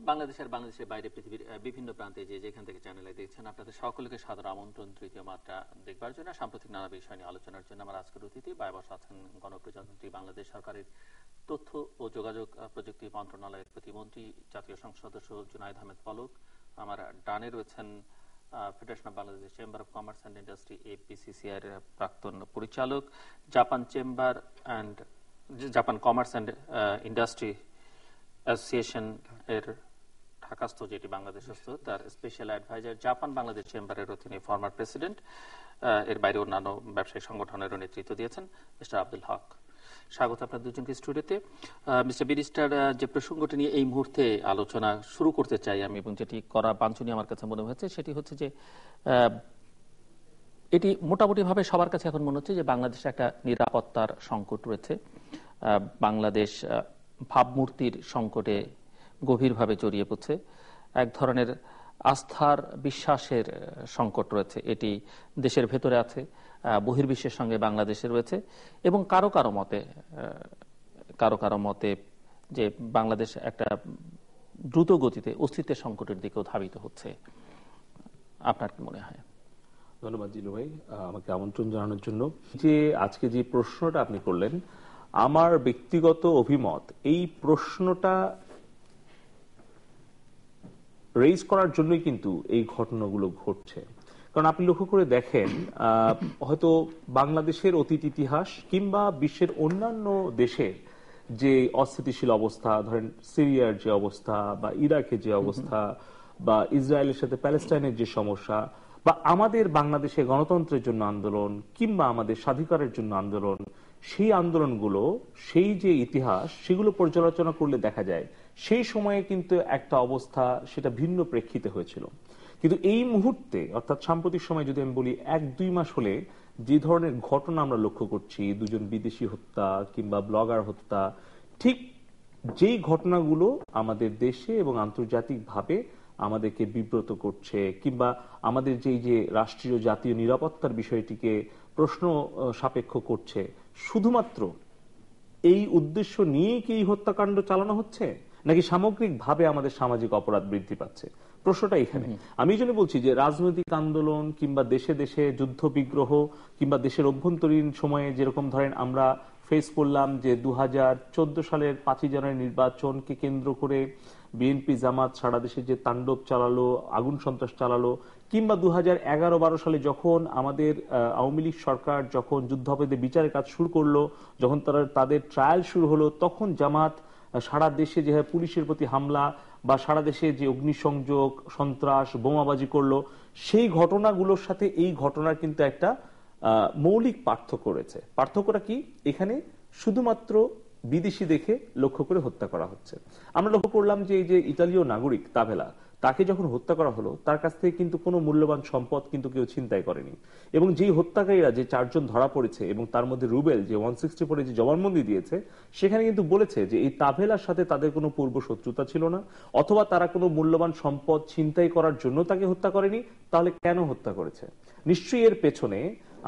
বাংলাদেশের বাইরে পৃথিবীর বিভিন্ন প্রান্তে যেখান থেকে চ্যানেলে দেখছেন, আপনাদের সকলকে সাদর আমন্ত্রণ তৃতীয় মাত্রা দেখবার জন্য, সাম্প্রতিক নানা বিষয় নিয়ে আলোচনার জন্য। আমার আজকের অতিথি বায়বশ আছেন গণপ্রজাতন্ত্রী বাংলাদেশ সরকারের তথ্য ও যোগাযোগ প্রযুক্তি মন্ত্রণালয়ের প্রতিমন্ত্রী, জাতীয় সংসদ সদস্য জুনায়েদ আহমেদ পলক। আমার ডানে রয়েছেন federation of Bangladesh chamber of commerce and industry APCCI এর প্রাক্তন পরিচালক, Japan commerce and industry association এর ঢাকাস্থ, যেটি বাংলাদেশস্থ, তার স্পেশাল অ্যাডভাইজার, জাপান বাংলাদেশ চেম্বারেরও তিনি ফর্মার প্রেসিডেন্ট, এর বাইরে অন্যান্য ব্যবসায়িক সংগঠনেরও নেতৃত্ব দিয়েছেন, মিস্টার আব্দুল হক। স্বাগত আপনার দুজনকে স্টুডিওতে। মিস্টার ব্যারিস্টার, যে প্রসঙ্গটি নিয়ে এই মুহূর্তে আলোচনা শুরু করতে চাই আমি, এবং যেটি করা বাঞ্ছনীয় আমার কাছে মনে হয়েছে, সেটি হচ্ছে যে এটি মোটামুটিভাবে সবার কাছে এখন মনে হচ্ছে যে বাংলাদেশে একটা নিরাপত্তার সংকট রয়েছে। বাংলাদেশ ভাবমূর্তির সংকটে গভীরভাবে জড়িয়ে পড়ছে। এক ধরনের আস্থার বিশ্বাসের সংকট রয়েছে, এটি দেশের ভেতরে আছে, বহির্বিশ্বের সঙ্গে বাংলাদেশে রয়েছে, এবং কারো কারো মতে যে বাংলাদেশ একটা দ্রুত গতিতে অস্তিত্বের সংকটের দিকেও ধাবিত হচ্ছে। আপনার কি মনে হয়? ধন্যবাদ জিলু ভাই আমাকে আমন্ত্রণ জানানোর জন্য। যে আজকে যে প্রশ্নটা আপনি করলেন, আমার ব্যক্তিগত অভিমত, এই প্রশ্নটা রেইজ করার জন্যই কিন্তু এই ঘটনাগুলো ঘটছে। কারণ আপনি লক্ষ্য করে দেখেন, হয়তো বাংলাদেশের অতীত ইতিহাস কিংবা বিশ্বের অন্যান্য দেশের যে অস্থিতিশীল অবস্থা, ধরেন সিরিয়ার যে অবস্থা বা ইরাকের যে অবস্থা বা ইসরায়েলের সাথে প্যালেস্টাইনের যে সমস্যা, বা আমাদের বাংলাদেশে গণতন্ত্রের জন্য আন্দোলন কিংবা আমাদের স্বাধিকারের জন্য আন্দোলন, সেই আন্দোলনগুলো, সেই যে ইতিহাস, সেগুলো পর্যালোচনা করলে দেখা যায় সেই সময়ে কিন্তু একটা অবস্থা সেটা ভিন্ন প্রেক্ষিতে হয়েছিল। কিন্তু এই মুহূর্তে, অর্থাৎ সাম্প্রতিক সময় যদি আমি বলি 1-2 মাস হলে যে ধরনের ঘটনা আমরা লক্ষ্য করছি, দুজন বিদেশি হত্যা কিংবা ব্লগার হত্যা, ঠিক যেই ঘটনাগুলো আমাদের দেশে এবং আন্তর্জাতিকভাবে আমাদেরকে বিব্রত করছে কিংবা আমাদের যে রাষ্ট্রীয় জাতীয় নিরাপত্তার বিষয়টিকে প্রশ্ন সাপেক্ষ করছে, শুধুমাত্র এই উদ্দেশ্য নিয়েই কি এই হত্যাকাণ্ড চালানো হচ্ছে, নাকি সামগ্রিকভাবে আমাদের সামাজিক অপরাধ বৃদ্ধি পাচ্ছে? প্রশ্নটা এখানে। আমি এই জন্য বলছি যে রাজনৈতিক আন্দোলন কিংবা দেশে দেশে যুদ্ধ বিগ্রহ কিংবা দেশের অভ্যন্তরীণ সময়ে যেরকম ধরেন আমরা ফেস করলাম যে 2014 সালের 5ই জানুয়ারি নির্বাচনকে কেন্দ্র করে বিএনপি জামাত সারা দেশে যে তাণ্ডব চালালো, আগুন সন্ত্রাস চালালো, কিংবা 2011-12 সালে যখন আমাদের আওয়ামী লীগ সরকার যখন যুদ্ধাপরাধীদের বিচারের কাজ শুরু করলো, যখন তাদের ট্রায়াল শুরু হলো, তখন জামাত সারা দেশে যে পুলিশের প্রতি হামলা বা সারা দেশে যে অগ্নিসংযোগ, সন্ত্রাস, বোমাবাজি করলো, সেই ঘটনাগুলোর সাথে এই ঘটনার কিন্তু একটা মৌলিক পার্থক্য রয়েছে। পার্থক্যটা কি? এখানে শুধুমাত্র বিদেশি দেখে লক্ষ্য করে হত্যা করা হচ্ছে। আমরা লক্ষ্য করলাম যে এই যে ইতালীয় নাগরিক তাভেলা, তাকে যখন হত্যা করা হলো, তার কাছ থেকে কিন্তু কোনো মূল্যবান সম্পদ কিন্তু কেউ ছিনতাই করেনি। এবং যেই হত্যাকারীরা যে 4 জন ধরা পড়েছে, এবং তার মধ্যে রুবেল যে 164 যে জবানবন্দি দিয়েছে, সেখানে কিন্তু বলেছে যে এই তাভেলার সাথে তাদের কোনো পূর্ব শত্রুতা ছিল না, অথবা তারা কোনো মূল্যবান সম্পদ ছিনতাই করার জন্য তাকে হত্যা করেনি। তাহলে কেন হত্যা করেছে? নিশ্চয়ই এর পেছনে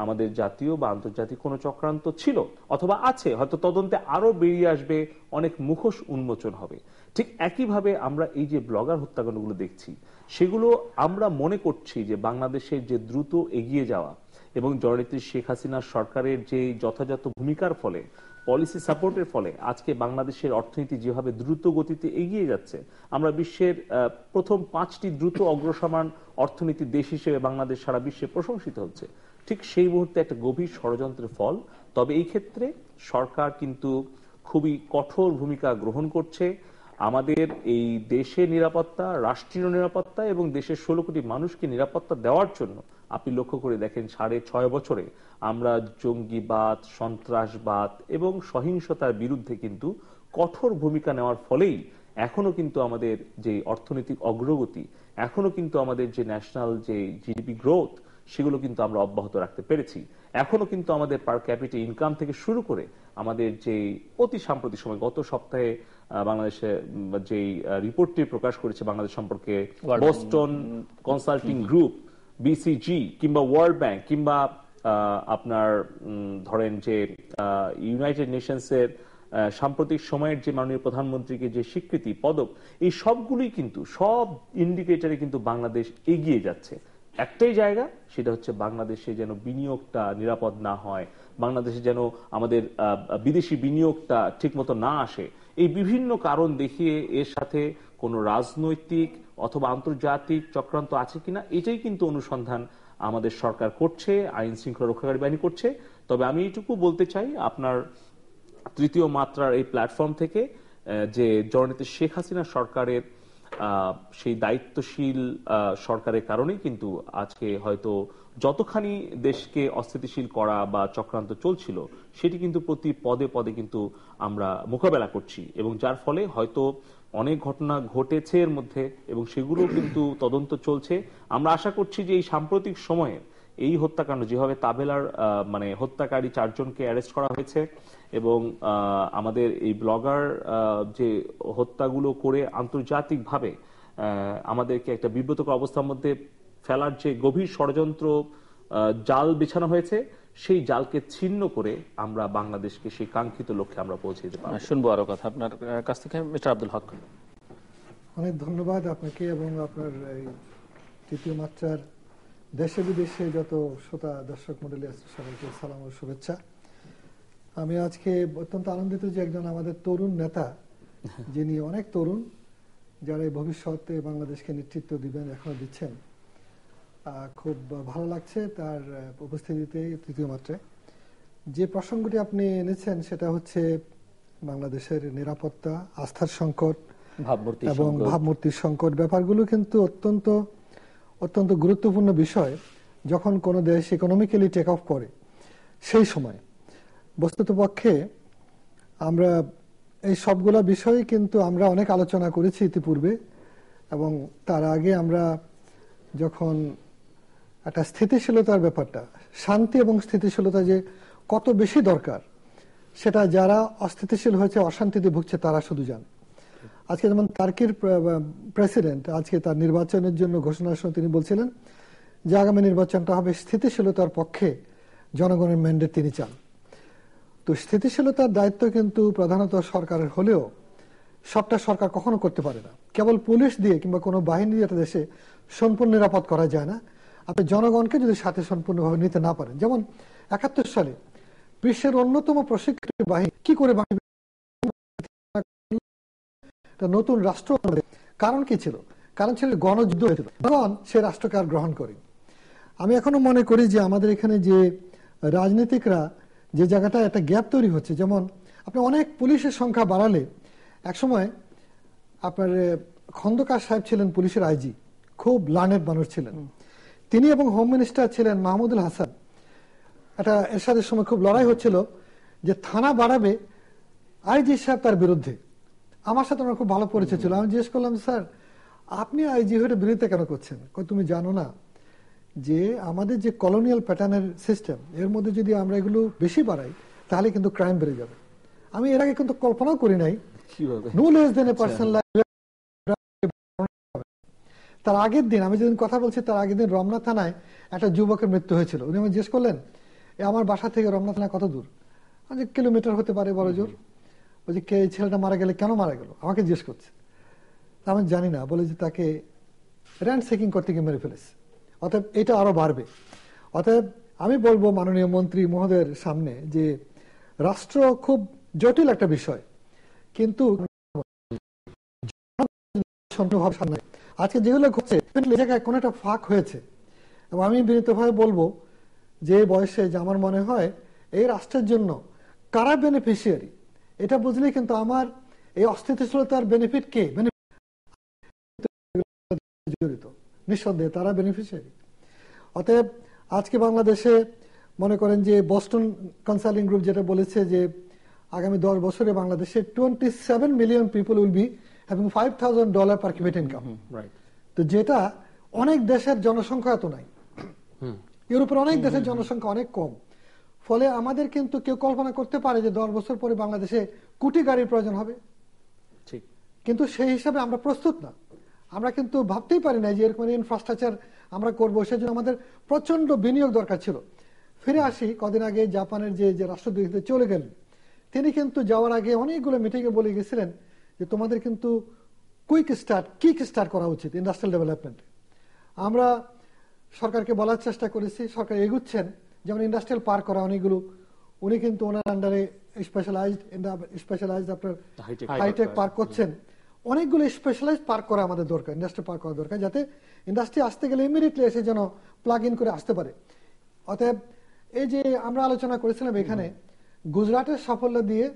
আমাদের জাতীয় বা আন্তর্জাতিক কোনো চক্রান্ত ছিল অথবা আছে, হয়তো তদন্তে আরো বেরিয়ে আসবে, অনেক মুখোশ উন্মোচন হবে। ঠিক একইভাবে আমরা এই যে ব্লগার হত্যাকাণ্ডগুলো দেখছি, সেগুলো আমরা মনে করছি যে বাংলাদেশের যে দ্রুত এগিয়ে যাওয়া এবং জননেত্রী শেখ হাসিনার সরকারের যে যথাযথ ভূমিকার ফলে, পলিসি সাপোর্টের ফলে আজকে বাংলাদেশের অর্থনীতি যেভাবে দ্রুত গতিতে এগিয়ে যাচ্ছে, আমরা বিশ্বের প্রথম 5টি দ্রুত অগ্রসমান অর্থনীতির দেশ হিসেবে বাংলাদেশ সারা বিশ্বে প্রশংসিত হচ্ছে, ঠিক সেই মুহূর্তে একটা গভীর ষড়যন্ত্রের ফল। তবে এই ক্ষেত্রে সরকার কিন্তু খুবই কঠোর ভূমিকা গ্রহণ করছে। আমাদের এই দেশের নিরাপত্তা, রাষ্ট্রীয় নিরাপত্তা এবং দেশের 16 কোটি মানুষকে নিরাপত্তা দেওয়ার জন্য আপনি লক্ষ্য করে দেখেন 6.5 বছরে আমরা জঙ্গিবাদ, সন্ত্রাসবাদ এবং সহিংসতার বিরুদ্ধে কিন্তু কঠোর ভূমিকা নেওয়ার ফলেই এখনো কিন্তু আমাদের যে অর্থনৈতিক অগ্রগতি, এখনো কিন্তু আমাদের যে ন্যাশনাল যে জিডিপি গ্রোথ, সেগুলো কিন্তু আমরা অব্যাহত রাখতে পেরেছি। এখনো কিন্তু আমাদের পার ক্যাপিটা ইনকাম থেকে শুরু করে আমাদের যে অতি সাম্প্রতিক সময়, গত সপ্তাহে বাংলাদেশে যে রিপোর্টটি প্রকাশ করেছে বাংলাদেশ সম্পর্কে বোস্টন কনসাল্টিং গ্রুপ, BCG, কিংবা ওয়ার্ল্ড ব্যাংক, কিংবা আপনার ধরেন যে ইউনাইটেড নেশনসের সাম্প্রতিক সময়ের যে মাননীয় প্রধানমন্ত্রীকে যে স্বীকৃতি পদক, এই সবগুলোই কিন্তু সব ইন্ডিকেটরে কিন্তু বাংলাদেশ এগিয়ে যাচ্ছে। একটাই জায়গা, সেটা হচ্ছে বাংলাদেশে যেন বিনিয়োগটা নিরাপদ না হয়, বাংলাদেশে যেন আমাদের বিদেশি বিনিয়োগটা ঠিকমতো না আসে। এই বিভিন্ন কারণ দেখিয়ে এর সাথে কোনো রাজনৈতিক অথবা আন্তর্জাতিক চক্রান্ত আছে কিনা এটাই কিন্তু অনুসন্ধান আমাদের সরকার করছে, আইন শৃঙ্খলা রক্ষাকারী বাহিনী করছে। তবে আমি এইটুকু বলতে চাই আপনার তৃতীয় মাত্রার এই প্ল্যাটফর্ম থেকে যে জননেত্রী শেখ হাসিনা সরকারের সেই দায়িত্বশীল সরকারের কারণেই কিন্তু আজকে হয়তো যতখানি দেশকে অস্থিতিশীল করা বা চক্রান্ত চলছিল সেটি কিন্তু প্রতি পদে পদে কিন্তু আমরা মোকাবেলা করছি, এবং যার ফলে হয়তো অনেক ঘটনা ঘটেছে এর মধ্যে এবং সেগুলো কিন্তু তদন্ত চলছে। আমরা আশা করছি যে এই সাম্প্রতিক সময়ে এই হত্যাকাণ্ড, যেভাবে তাবেলার মানে হত্যাকারী 4 জনকে অ্যারেস্ট করা হয়েছে এবং আমাদের এই ব্লগার যে হত্যাগুলো করে আন্তর্জাতিকভাবে আমাদেরকে একটা বিব্রতকর অবস্থার মধ্যে ফেলার যে গভীর ষড়যন্ত্র জাল বিছানো হয়েছে, সেই জালকে ছিন্ন করে আমরা বাংলাদেশকে সেই কাঙ্ক্ষিত লক্ষ্যে আমরা পৌঁছে দিতে পারব। শুনবো আরো কথা আপনার কাছ থেকে, মিস্টার আব্দুল হক। অনেক ধন্যবাদ আপনাকে এবং আপনার এই তৃতীয় মাত্রার দেশে বিদেশে যত শ্রোতা দর্শক মণ্ডলী আছে সবাইকে সালাম ও শুভেচ্ছা। আমি আজকে অত্যন্ত আনন্দিত যে একজন আমাদের তরুণ নেতা, যিনি অনেক তরুণ, যারা এই ভবিষ্যতে বাংলাদেশকে নেতৃত্ব দিবেন, এখনো দিচ্ছেন, খুব ভালো লাগছে তার উপস্থিতিতে তৃতীয় মাত্রায়। যে প্রসঙ্গটি আপনি এনেছেন সেটা হচ্ছে বাংলাদেশের নিরাপত্তা, আস্থার সংকট এবং ভাবমূর্তির সংকট। ব্যাপারগুলো কিন্তু অত্যন্ত অত্যন্ত গুরুত্বপূর্ণ বিষয়। যখন কোনো দেশ ইকোনমিক্যালি টেক অফ করে সেই সময় বস্তুতপক্ষে আমরা এই সবগুলা বিষয়ে কিন্তু আমরা অনেক আলোচনা করেছি ইতিপূর্বে, এবং তার আগে আমরা যখন একটা স্থিতিশীলতার ব্যাপারটা, শান্তি এবং স্থিতিশীলতা যে কত বেশি দরকার সেটা যারা অস্থিতিশীল হয়েছে, অশান্তিতে ভুগছে, তারা শুধু জানে। আজকে যেমন টার্কির প্রেসিডেন্ট আজকে তার নির্বাচনের জন্য ঘোষণার সময় তিনি বলছিলেন যে আগামী নির্বাচনটা হবে স্থিতিশীলতার পক্ষে, জনগণের ম্যান্ডেট তিনি চান। তো স্থিতিশীলতার দায়িত্ব কিন্তু প্রধানত সরকারের হলেও সবটা সরকার কখনো করতে পারে না। কেবল পুলিশ দিয়ে কিংবা কোনো বাহিনী দিয়ে একটা দেশে সম্পূর্ণ নিরাপদ করা যায় না। আপনি জনগণকে যদি সাথে সম্পূর্ণভাবে নিতে না পারেন, যেমন 71 সালে বিশ্বের অন্যতম প্রশিক্ষিত বাহিনী কি করে নতুন রাষ্ট্র, কারণ কি ছিল? কারণ ছিল গণযুদ্ধ হয়েছিল, জনগণ সে রাষ্ট্রকে আর গ্রহণ করে। আমি এখনো মনে করি যে আমাদের এখানে যে রাজনীতিকরা যে জায়গাটা একটা গ্যাপ তৈরি হচ্ছে, যেমন আপনি অনেক পুলিশের সংখ্যা বাড়ালে, একসময় আপনার খন্দকার সাহেব ছিলেন পুলিশের আইজি, খুব লার্নেড মানুষ ছিলেন তিনি, এবং হোম মিনিস্টার ছিলেন মাহমুদুল হাসান। এটা এরশাদের সময় খুব লড়াই হচ্ছিল যে থানা বাড়াবে, আইজি সাহেব তার বিরুদ্ধে। আমার সাথে আমার খুব ভালো পরিচয় ছিল। আমি জিজ্ঞেস করলাম, স্যার আপনি আইজি হয়ে বিরোধিতা কেন করছেন? তুমি জানো না যে আমাদের যে কলোনিয়াল প্যাটার্নের সিস্টেম, এর মধ্যে যদি আমরা এগুলো বেশি বাড়াই তাহলে কিন্তু ক্রাইম বেড়ে যাবে। আমি এর আগে কিন্তু কল্পনাও করি নাই no less than a person life. তার আগের দিন, আমি যেদিন কথা বলছি তার আগের দিন রমনা থানায় একটা যুবকের মৃত্যু হয়েছিল। উনি আমাকে জিজ্ঞেস করলেন, আমার বাসা থেকে রমনা থানা কত দূর? 1 কিলোমিটার হতে পারে বড় জোর। বলছি, কে এই ছেলেটা মারা গেলে, কেন মারা গেল? আমাকে জিজ্ঞেস করছে। আমি জানি না, বলে যে তাকে র্যান্ড চেকিং করতে গিয়ে মেরে ফেলেছে। অতএব এটা আরো বাড়বে। অতএব আমি বলবো মাননীয় মন্ত্রী মহোদয়ের সামনে যে রাষ্ট্র খুব জটিল একটা বিষয়, কিন্তু আজকে যেগুলো ঘটছে জায়গায় কোন একটা ফাঁক হয়েছে। এবং আমি বিনীতভাবে বলবো যে বয়সে, যে আমার মনে হয় এই রাষ্ট্রের জন্য কারা বেনিফিশিয়ারি এটা বুঝলে কিন্তু আমার এই অস্থিতিশীলতার বেনিফিট কে জড়িত, নিঃসন্দেহে তারা বেনিফিশিয়ারি। অতএব আজকে বাংলাদেশে মনে করেন যে বস্টন কনসাল্টিং গ্রুপ যেটা বলেছে যে আগামী 10 বছরে বাংলাদেশে 27 million people will be having $5,000 per capital income. তো যেটা অনেক দেশের জনসংখ্যা এত নাই, ইউরোপের অনেক দেশের জনসংখ্যা অনেক কম। ফলে আমাদের কিন্তু কেউ কল্পনা করতে পারে যে 10 বছর পরে বাংলাদেশে কোটি গাড়ির প্রয়োজন হবে, কিন্তু সেই হিসাবে আমরা প্রস্তুত না। আমরা কিন্তু ভাবতেই পারি না যে এরকম ইনফ্রাস্ট্রাকচার আমরা করবো, সেজন্য আমাদের প্রচন্ড বিনিয়োগ দরকার ছিল। ফিরে আসি, কদিন আগে জাপানের যে রাষ্ট্রদূত চলে গেলেন, তিনি কিন্তু যাওয়ার আগে অনেকগুলো মিটিংয়ে বলে গেছিলেন যে তোমাদের কিন্তু কিক স্টার্ট করা উচিত ইন্ডাস্ট্রিয়াল ডেভেলপমেন্ট। আমরা সরকারকে বলার চেষ্টা করেছি, সরকার এগুচ্ছেন, যেমন ইন্ডাস্ট্রিয়াল পার্ক করা অনেকগুলো, উনি কিন্তু ওনার আন্ডারে স্পেশালাইজড আপনার হাইটেক পার্ক করছেন। অনেকগুলো স্পেশালাইজড পার্ক করা আমাদের দরকার, ইন্ডাস্ট্রি পার্ক করা দরকার, যাতে ইন্ডাস্ট্রি আসতে গেলে ইমিডিয়েটলি এসে যেন প্লাগ ইন করে আসতে পারে। অতএব এই যে আমরা আলোচনা করেছিলাম এখানে গুজরাটের সাফল্য দিয়ে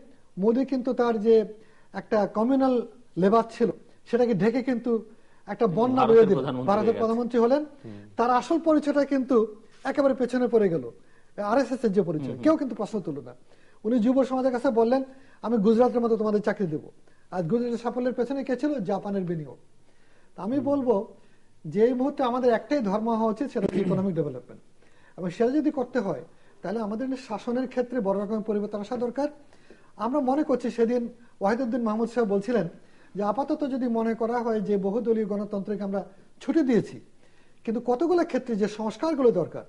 মোদী কিন্তু তার যে একটা কমিউনাল লেবার ছিল সেটাকে ঢেকে কিন্তু একটা বন্যা বয়ে দিল, ভারতের প্রধানমন্ত্রী হলেন। তার আসল পরিচয়টা কিন্তু একেবারে পেছনে পড়ে গেল, আরএসএস এর যে পরিচয় কেউ কিন্তু প্রশ্ন তুলল না। উনি যুব সমাজের কাছে বললেন আমি গুজরাটের মতো তোমাদের চাকরি দেবো। আর গুজরাটের সাফল্যের পেছনে কে ছিল? জাপানের বিনিয়োগ। আমি বলবো যে এই মুহূর্তে আমাদের একটাই ধর্ম হওয়া উচিত, সেটা হচ্ছে ইকোনমিক ডেভেলপমেন্ট। এবং সেটা যদি করতে হয় তাহলে আমাদের শাসনের ক্ষেত্রে বড় রকমের পরিবর্তন আসা দরকার। আমরা মনে করছি সেদিন ওয়াহিদুদ্দিন মাহমুদ সাহেব বলছিলেন যে আপাতত যদি মনে করা হয় যে বহুদলীয় গণতন্ত্রকে আমরা ছুটি দিয়েছি, কিন্তু কতগুলো ক্ষেত্রে যে সংস্কারগুলো দরকার,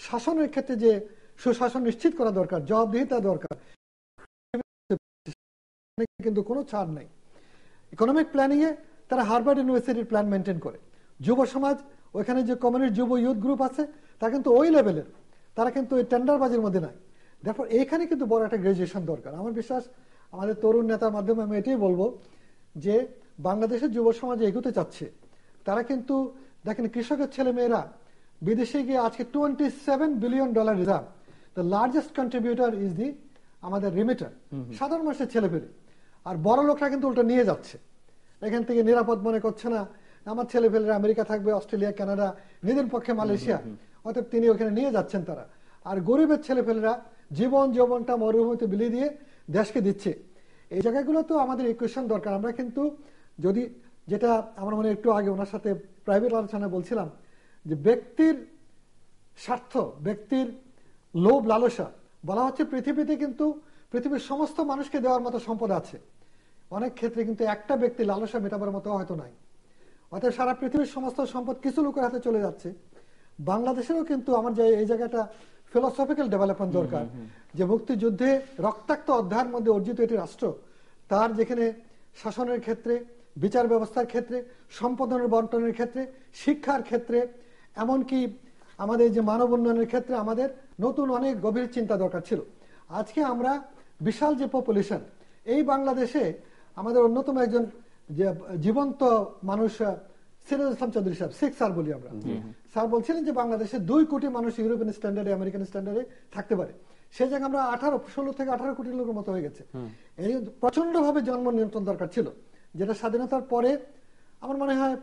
শাসনের ক্ষেত্রে যে সুশাসন নিশ্চিত করা দরকার, জবাবদিহিতা দরকার, কিন্তু কোনো ছাড় নাই। ইকোনমিক প্ল্যানিং এ তারা হার্ভার্ড ইউনিভার্সিটির প্ল্যান মেনটেন করে। যুব সমাজ, ওইখানে যে কমিউনিস্ট যুব ইউথ গ্রুপ আছে তারা কিন্তু ওই লেভেলের, তারা কিন্তু ওই টেন্ডারবাজির মধ্যে নাই। দেখো এইখানে কিন্তু বড় একটা গ্রাজুয়েশন দরকার। আমার বিশ্বাস আমাদের তরুণ নেতার মাধ্যমে আমি এটাই বলবো যে বাংলাদেশের যুব সমাজ এগোতে চাচ্ছে। তারা কিন্তু দেখেন কৃষকের ছেলে মেয়েরা বিদেশে গিয়ে আজকে $27 billion reserve, the largest contributor is the আমাদের রিমিটার, সাধারণ মানুষের ছেলে পেলে। আর বড় লোকরা কিন্তু উল্টো নিয়ে যাচ্ছে, এখান থেকে নিরাপদ মনে করছে না, আমার ছেলে পেলেরা আমেরিকা থাকবে, অস্ট্রেলিয়া, কানাডা, নিজের পক্ষে মালয়েশিয়া, অতএব তিনি ওখানে নিয়ে যাচ্ছেন তারা। আর গরিবের ছেলে পেলেরা জীবন যৌবনটা মরুভূমিতে বিলিয়ে দিয়ে দেশকে দিচ্ছে। এই জায়গাগুলো তো আমাদের ইকুয়েশন দরকার। আমরা কিন্তু যদি যেটা আমরা মনে একটু আগে ওনার সাথে প্রাইভেট আলোচনা বলছিলাম যে ব্যক্তির স্বার্থ, ব্যক্তির লোভ লালসা, বলা হচ্ছে পৃথিবীতে কিন্তু পৃথিবীর সমস্ত মানুষকে দেওয়ার মতো সম্পদ আছে, অনেক ক্ষেত্রে কিন্তু একটা ব্যক্তি লালসা মেটাবার মতো হয়তো নাই। অর্থাৎ সারা পৃথিবীর সমস্ত সম্পদ কিছু লোকের হাতে চলে যাচ্ছে। বাংলাদেশেরও কিন্তু আমার যে এই জায়গাটা ফিলোসফিক্যাল ডেভেলপমেন্ট দরকার, যে মুক্তিযুদ্ধে রক্তাক্ত অধ্যায়ের মধ্যে অর্জিত এটি রাষ্ট্র, তার যেখানে শাসনের ক্ষেত্রে, বিচার ব্যবস্থার ক্ষেত্রে, সম্পদের বন্টনের ক্ষেত্রে, শিক্ষার ক্ষেত্রে, এমনকি আমাদের যে মানব উন্নয়নের ক্ষেত্রে আমাদের নতুন অনেক গভীর চিন্তা দরকার ছিল। আজকে আমরা বিশাল যে পপুলেশন, এই বাংলাদেশে আমাদের অন্যতম একজন যে জীবন্ত মানুষ সিরাজ ইসলাম চৌধুরী সাহেব, শেখ স্যার বলি আমরা, স্যার বলছিলেন যে বাংলাদেশে 2 কোটি মানুষ ইউরোপিয়ান স্ট্যান্ডার্ডে, আমেরিকান স্ট্যান্ডার্ডে থাকতে পারে। সেই জায়গায় আমরা 16 থেকে 18 কোটি লোকের মতো হয়ে গেছে। এই প্রচন্ড ভাবে জন্ম নিয়ন্ত্রণ দরকার ছিল, যেটা স্বাধীনতার পরে আমার মনে হয়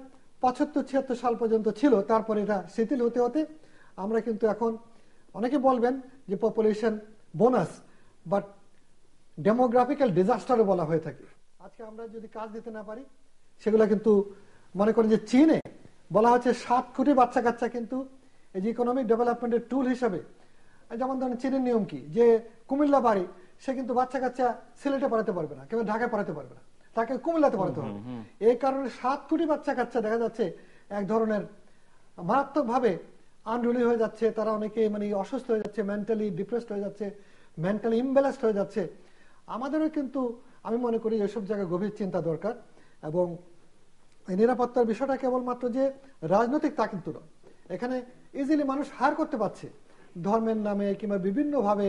75-76 সাল পর্যন্ত ছিল। তারপরে এটা শিথিল হতে হতে আমরা কিন্তু এখন, অনেকে বলবেন যে পপুলেশন বোনাস, বাট ডেমোগ্রাফিক্যাল ডিজাস্টারও বলা হয়ে থাকে। আজকে আমরা যদি কাজ দিতে না পারি, সেগুলো কিন্তু মনে করেন যে চীনে বলা হচ্ছে 7 কোটি বাচ্চা কাচ্চা কিন্তু এই যে ইকোনমিক ডেভেলপমেন্টের টুল হিসাবে, যেমন ধরেন চীনের নিয়ম কি, যে কুমিল্লা বাড়ি, সে কিন্তু বাচ্চা কাচ্চা সিলেটে পড়াতে পারবে না, কিংবা ঢাকায় পড়াতে পারবে না, তাকে কুমিল্লাতে পড়াতে হবে। এই কারণে 7 কোটি বাচ্চা কাচ্চা দেখা যাচ্ছে এক ধরনের মারাত্মক ভাবে আনরুলি হয়ে যাচ্ছে। তারা অনেকে মানে অসুস্থ হয়ে যাচ্ছে, মেন্টালি ডিপ্রেসড হয়ে যাচ্ছে, মেন্টালি ইমব্যালেন্সড হয়ে যাচ্ছে। আমাদেরও কিন্তু আমি মনে করি এসব জায়গায় গভীর চিন্তা দরকার। এবং এই নিরাপত্তার বিষয়টা কেবলমাত্র যে রাজনৈতিক তা কিন্তু নয়, এখানে ইজিলি মানুষ হার করতে পারছে ধর্মের নামে কিংবা বিভিন্ন ভাবে।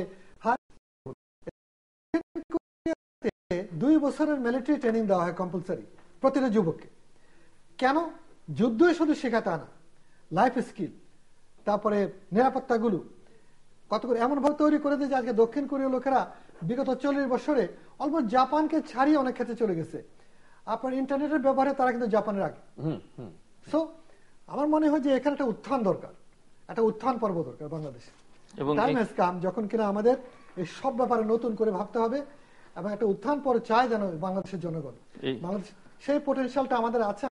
2 বছরের মিলিটারি ট্রেনিং দেওয়া হয় কম্পালসারি প্রতিটা যুবককে। কেন? যুদ্ধই শুধু শেখাতে আনা, লাইফ স্কিল, তারপরে নিরাপত্তাগুলো কত করে এমন ভাবে তৈরি করে দিয়ে যে আজকে দক্ষিণ কোরীয় লোকেরা বিগত 40 বছরে অলমোস্ট জাপানকে ছাড়িয়ে অনেক ক্ষেত্রে চলে গেছে। আপনার ইন্টারনেটের ব্যবহারে তারা কিন্তু জাপানের আগে। সো আমার মনে হয় যে এখানে একটা উত্থান দরকার, একটা উত্থান পর্ব দরকার বাংলাদেশে। টাইম হ্যাজ কাম যখন কিনা আমাদের এই সব ব্যাপারে নতুন করে ভাবতে হবে এবং একটা উত্থান পর চায় যেন বাংলাদেশের জনগণ। বাংলাদেশ সেই পোটেনশিয়ালটা আমাদের আছে।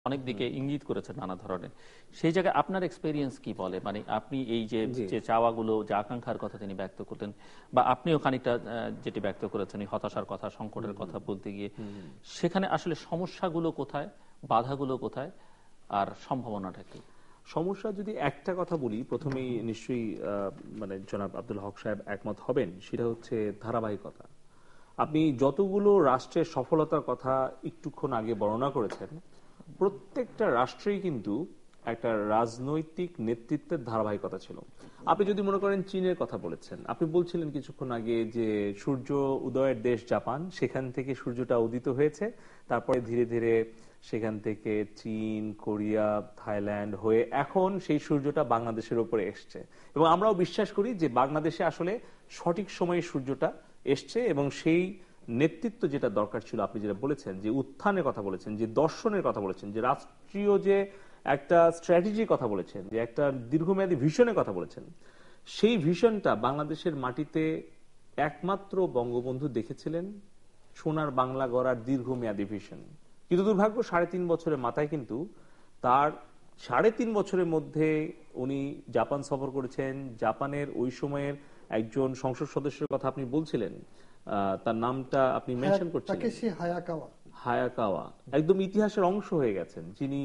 অনেক দিকে ইঙ্গিত করেছেন নানা ধরনের। সেই জায়গায় আপনার এক্সপেরিয়েন্স কি বলে? মানে আপনি এই যে চাওয়াগুলো, যে আকাঙ্ক্ষার কথা তিনি ব্যক্ত করতেন, বা আপনিও খানিকটা যেটি ব্যক্ত করেছেন এই হতাশার কথা, সংকটের কথা বলতে গিয়ে, সেখানে আসলে সমস্যাগুলো কোথায়, বাধাগুলো কোথায়, আর সম্ভাবনাটা কি? সমস্যা যদি একটা কথা বলি, প্রথমেই নিশ্চয়ই মানে জনাব আব্দুল হক সাহেব একমত হবেন, সেটা হচ্ছে ধারাবাহিকতা। আপনি যতগুলো রাষ্ট্রের সফলতার কথা একটুক্ষণ আগে বর্ণনা করেছেন, প্রত্যেকটা রাষ্ট্রেই কিন্তু একটা রাজনৈতিক নেতৃত্বের ধারাবাহিকতা ছিল। আপনি যদি মনে করেন চীনের কথা বলেছেন, আপনি বলছিলেন কিছুক্ষণ আগে যে সূর্য উদয়ের দেশ জাপান, সেখান থেকে সূর্যটা উদিত হয়েছে, তারপরে ধীরে ধীরে সেখান থেকে চীন, কোরিয়া, থাইল্যান্ড হয়ে এখন সেই সূর্যটা বাংলাদেশের উপরে এসছে। এবং আমরাও বিশ্বাস করি যে বাংলাদেশে আসলে সঠিক সময়ে সূর্যটা এসছে, এবং সেই নেতৃত্ব যেটা দরকার ছিল, আপনি যেটা বলেছেন যে উত্থানের কথা বলেছেন, যে দর্শনের কথা বলেছেন, যে রাষ্ট্রীয় যে একটা স্ট্র্যাটেজির কথা বলেছেন, যে একটা দীর্ঘমেয়াদী ভিশনের কথা বলেছেন, সেই ভিশনটা বাংলাদেশের মাটিতে একমাত্র বঙ্গবন্ধু দেখেছিলেন, সোনার বাংলা গড়ার দীর্ঘমেয়াদী ভিশন। কিন্তু দুর্ভাগ্য 3.5 বছরের মাথায় কিন্তু তার 3.5 বছরের মধ্যে উনি জাপান সফর করেছেন। জাপানের ওই সময়ের একজন সংসদ সদস্যের কথা আপনি বলছিলেন, তার নামটা আপনি মেনশন করছিলেন, তাকেশি হায়াকাওয়া। হায়াকাওয়া একদম ইতিহাসের অংশ হয়ে গেছেন, যিনি